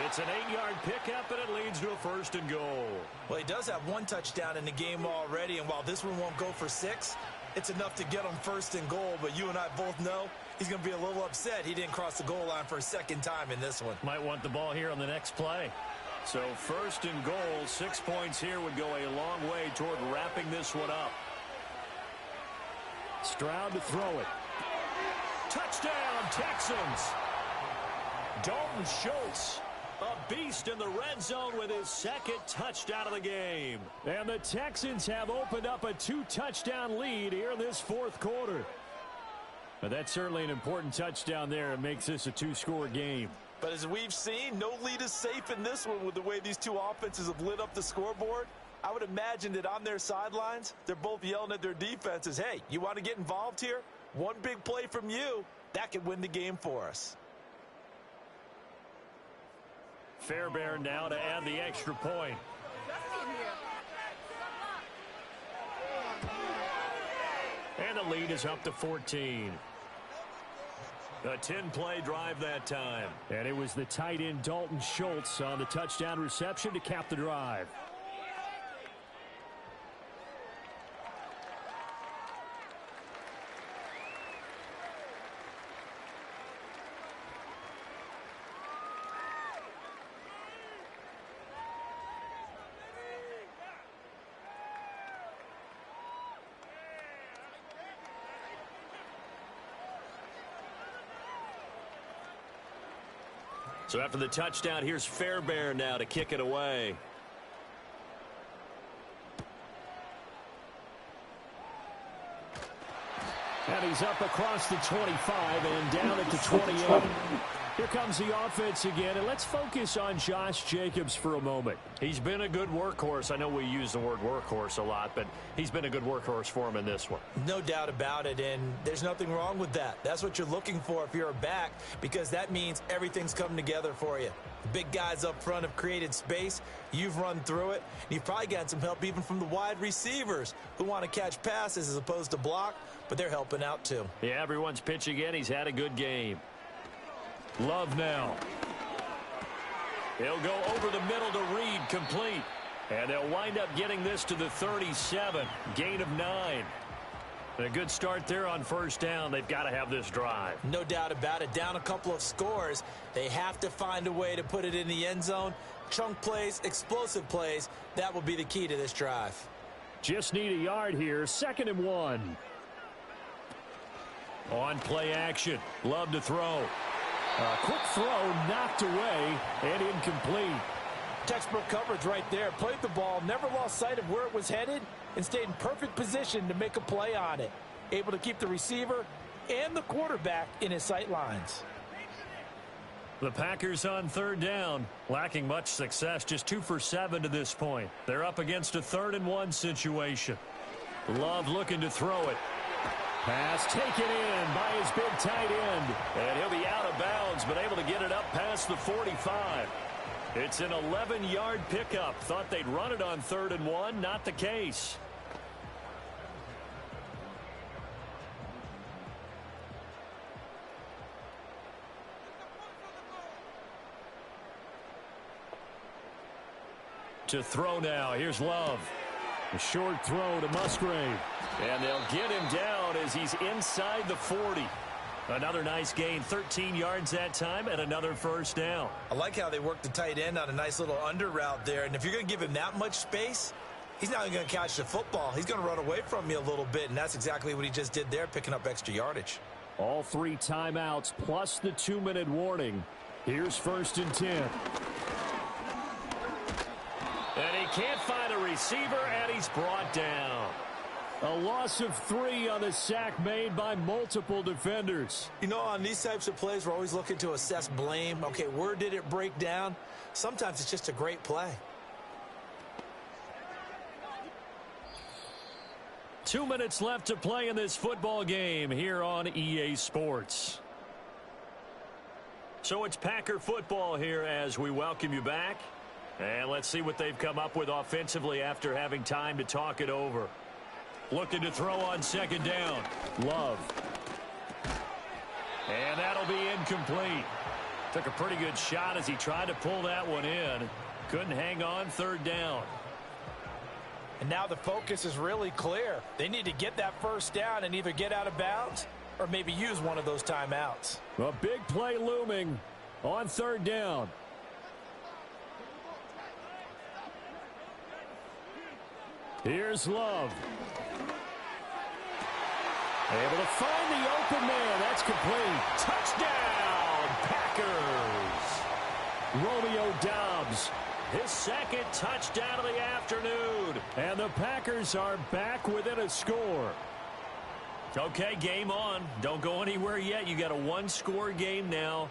It's an 8-yard pickup, and it leads to a 1st and goal.
Well, he does have 1 touchdown in the game already, and while this one won't go for 6, it's enough to get him 1st and goal. But you and I both know he's going to be a little upset he didn't cross the goal line for a 2nd time in this one.
Might want the ball here on the next play. So 1st and goal, 6 points here would go a long way toward wrapping this one up. Stroud to throw it. Touchdown, Texans! Dalton Schultz, a beast in the red zone with his 2nd touchdown of the game. And the Texans have opened up a 2-touchdown lead here in this 4th quarter. But that's certainly an important touchdown there. It makes this a 2-score game.
But as we've seen, no lead is safe in this one with the way these two offenses have lit up the scoreboard. I would imagine that on their sidelines, they're both yelling at their defenses, hey, you want to get involved here? One big play from you, that could win the game for us.
Fairbairn now to add the extra point. And the lead is up to 14. A 10-play drive that time. And it was the tight end Dalton Schultz on the touchdown reception to cap the drive. So after the touchdown, here's Fairbairn now to kick it away. And he's up across the 25 and down at the 28. Here comes the offense again, and let's focus on Josh Jacobs for a moment. He's been a good workhorse. I know we use the word workhorse a lot, but he's been a good workhorse for him in this one.
No doubt about it, and there's nothing wrong with that. That's what you're looking for if you're a back, because that means everything's coming together for you. The big guys up front have created space. You've run through it. And you've probably gotten some help even from the wide receivers who want to catch passes as opposed to block, but they're helping out too.
Yeah, everyone's pitching in. He's had a good game. Love now. He'll go over the middle to Reed, complete. And they'll wind up getting this to the 37. Gain of 9. A good start there on 1st down. They've got to have this drive.
No doubt about it. Down a couple of scores. They have to find a way to put it in the end zone. Chunk plays, explosive plays. That will be the key to this drive.
Just need a yard here. 2nd and 1. On play action. Love to throw. A quick throw knocked away and incomplete.
Textbook coverage right there. Played the ball, never lost sight of where it was headed, and stayed in perfect position to make a play on it. Able to keep the receiver and the quarterback in his sight lines.
The Packers on 3rd down, lacking much success, just 2 for 7 to this point. They're up against a 3rd and 1 situation. Love looking to throw it. Pass taken in by his big tight end. And he'll be out of bounds, but able to get it up past the 45. It's an 11-yard pickup. Thought they'd run it on 3rd and 1. Not the case. To throw now. Here's Love. A short throw to Musgrave. And they'll get him down as he's inside the 40. Another nice gain, 13 yards that time, and another first down.
I like how they worked the tight end on a nice little under route there. And if you're going to give him that much space, he's not going to catch the football. He's going to run away from me a little bit, and that's exactly what he just did there, picking up extra yardage.
All 3 timeouts plus the 2-minute warning. Here's 1st and 10. And he can't find a receiver, and he's brought down. A loss of 3 on the sack made by multiple defenders.
You know, on these types of plays, we're always looking to assess blame. Okay, where did it break down? Sometimes it's just a great play.
2 minutes left to play in this football game here on EA Sports. So it's Packer football here as we welcome you back. And let's see what they've come up with offensively after having time to talk it over. Looking to throw on 2nd down. Love. And that'll be incomplete. Took a pretty good shot as he tried to pull that one in. Couldn't hang on, 3rd down.
And now the focus is really clear. They need to get that first down and either get out of bounds or maybe use one of those timeouts.
A big play looming on 3rd down. Here's Love. Able to find the open man. That's complete. Touchdown, Packers. Romeo Doubs, his 2nd touchdown of the afternoon. And the Packers are back within a score. Okay, game on. Don't go anywhere yet. You got a 1-score game now.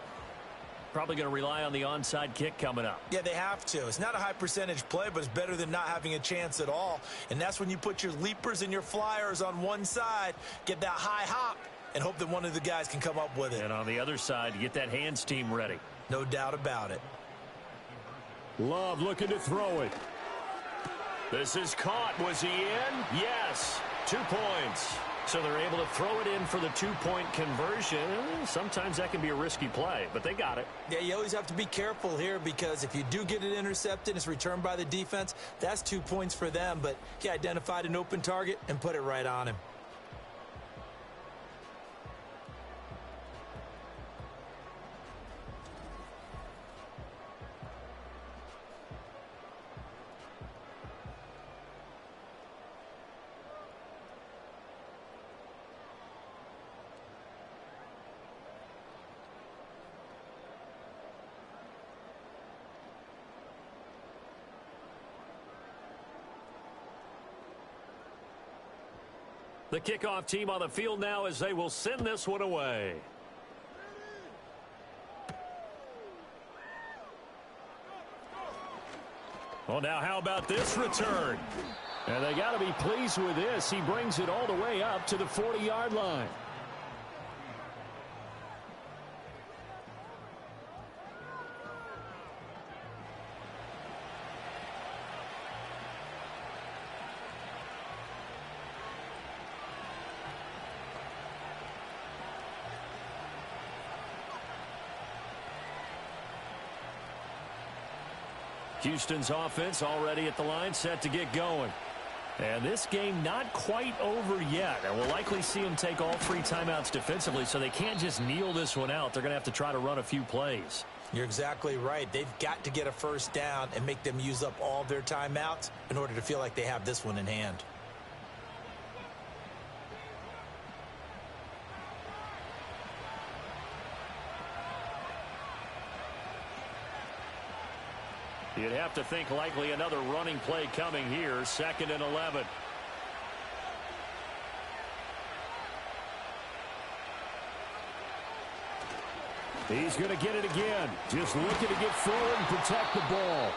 Probably going to rely on the onside kick coming up.
Yeah, they have to. It's not a high percentage play, but it's better than not having a chance at all. And that's when you put your leapers and your flyers on one side, get that high hop, and hope that one of the guys can come up with it.
And on the other side, get that hands team ready.
No doubt about it.
Love looking to throw it. This is caught. Was he in? Yes. 2 points. So they're able to throw it in for the 2-point conversion. Sometimes that can be a risky play, but they got it.
Yeah, you always have to be careful here because if you do get it intercepted, it's returned by the defense, that's 2 points for them. But he identified an open target and put it right on him.
The kickoff team on the field now as they will send this one away. Well, now how about this return? And they got to be pleased with this. He brings it all the way up to the 40-yard line. Houston's offense already at the line, set to get going. And this game not quite over yet. And we'll likely see them take all 3 timeouts defensively, so they can't just kneel this one out. They're going to have to try to run a few plays.
You're exactly right. They've got to get a first down and make them use up all their timeouts in order to feel like they have this one in hand.
You'd have to think likely another running play coming here, 2nd and 11. He's going to get it again. Just looking to get forward and protect the ball.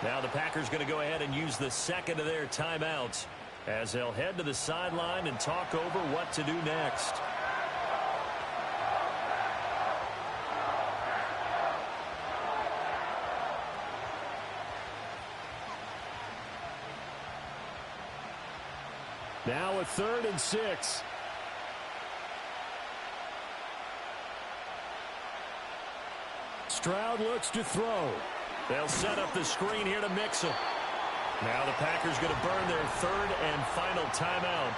Now the Packers going to go ahead and use the 2nd of their timeouts as they'll head to the sideline and talk over what to do next. Now a 3rd and 6. Stroud looks to throw. They'll set up the screen here to mix them. Now the Packers going to burn their 3rd and final timeout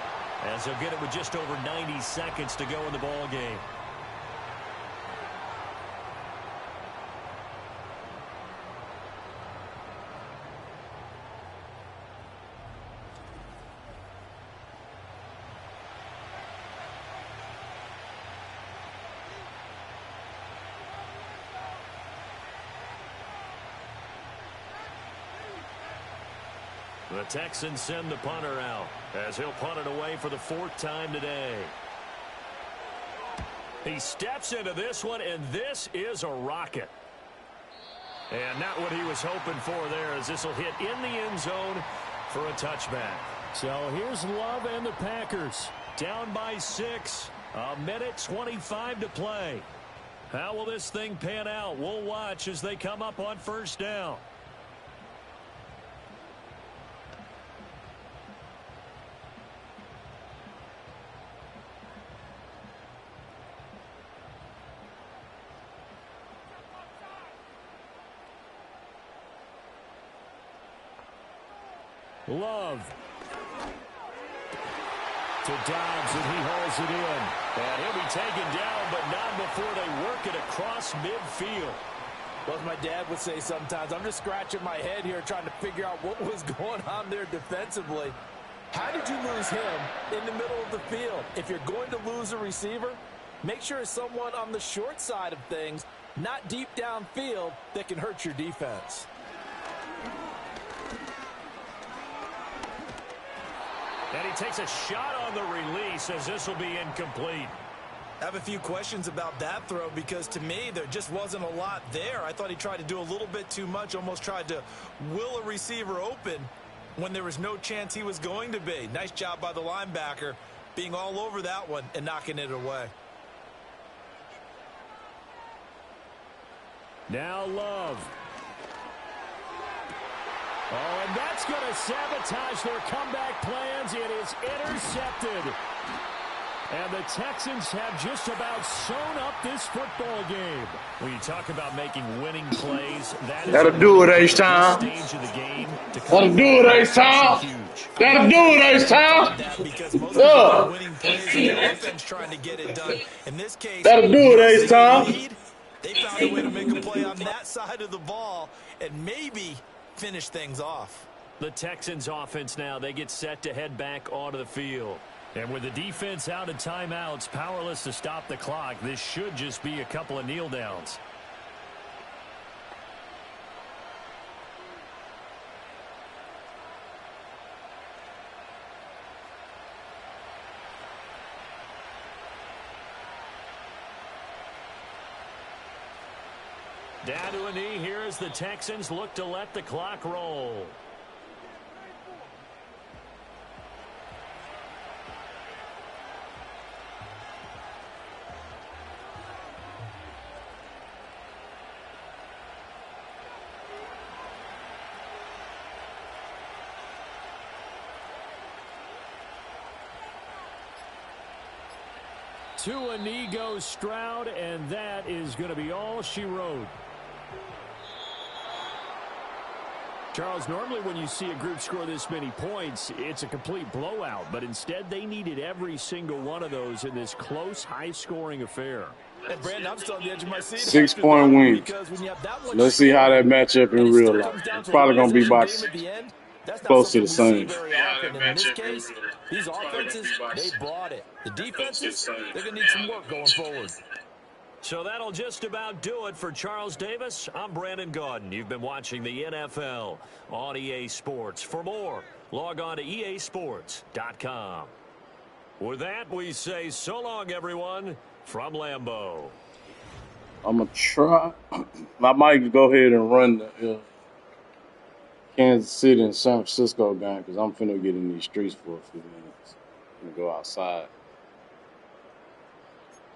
as they'll get it with just over 90 seconds to go in the ball game. The Texans send the punter out as he'll punt it away for the 4th time today. He steps into this one, and this is a rocket. And not what he was hoping for there, as this will hit in the end zone for a touchback. So here's Love and the Packers. Down by 6. 1:25 to play. How will this thing pan out? We'll watch as they come up on 1st down. Love to Dobbs, and he hauls it in. And he'll be taken down, but not before they work it across midfield.
Well, as my dad would say sometimes, I'm just scratching my head here trying to figure out what was going on there defensively. How did you lose him in the middle of the field? If you're going to lose a receiver, make sure it's someone on the short side of things, not deep downfield, that can hurt your defense.
And he takes a shot on the release as this will be incomplete.
I have a few questions about that throw because to me there just wasn't a lot there. I thought he tried to do a little bit too much, almost tried to will a receiver open when there was no chance he was going to be. Nice job by the linebacker being all over that one and knocking it away.
Now Love. Oh, and that's going to sabotage their comeback plans. It is intercepted. And the Texans have just about sewn up this football game. When you talk about making winning plays,
that'll do it, H-Town. That'll do it, H-Town. That'll do it, H-Town.
Because most of the winning plays in the offense trying to get it done. In this case,
that'll do it, H-Town.
They found a way to make a play on that side of the ball and maybe finish things off.
The Texans offense now, they get set to head back onto the field. And with the defense out of timeouts, powerless to stop the clock, this should just be a couple of kneel downs. Down to a knee here as the Texans look to let the clock roll. To a knee goes Stroud, and that is going to be all she wrote. Charles, normally when you see a group score this many points, it's a complete blowout. But instead, they needed every single one of those in this close, high-scoring affair.
And Brandon, I'm still on the edge of my seat.
6-point win. Let's see how that match up in real life. It's probably going to be about close to the same.
In this case, these offenses, they brought it. The defenses, they're going to need some work going forward.
So that'll just about do it for Charles Davis. I'm Brandon Gaudin. You've been watching the NFL on EA Sports. For more, log on to easports.com. With that, we say so long, everyone, from Lambeau.
I'm going to try. I might go ahead and run the Kansas City and San Francisco game because I'm finna get in these streets for a few minutes. I'm going to go outside.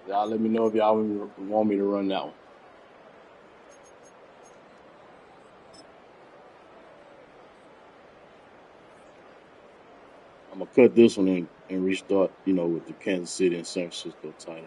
Y'all let me know if y'all want me to run that one. I'm going to cut this one in and restart, with the Kansas City and San Francisco TINE.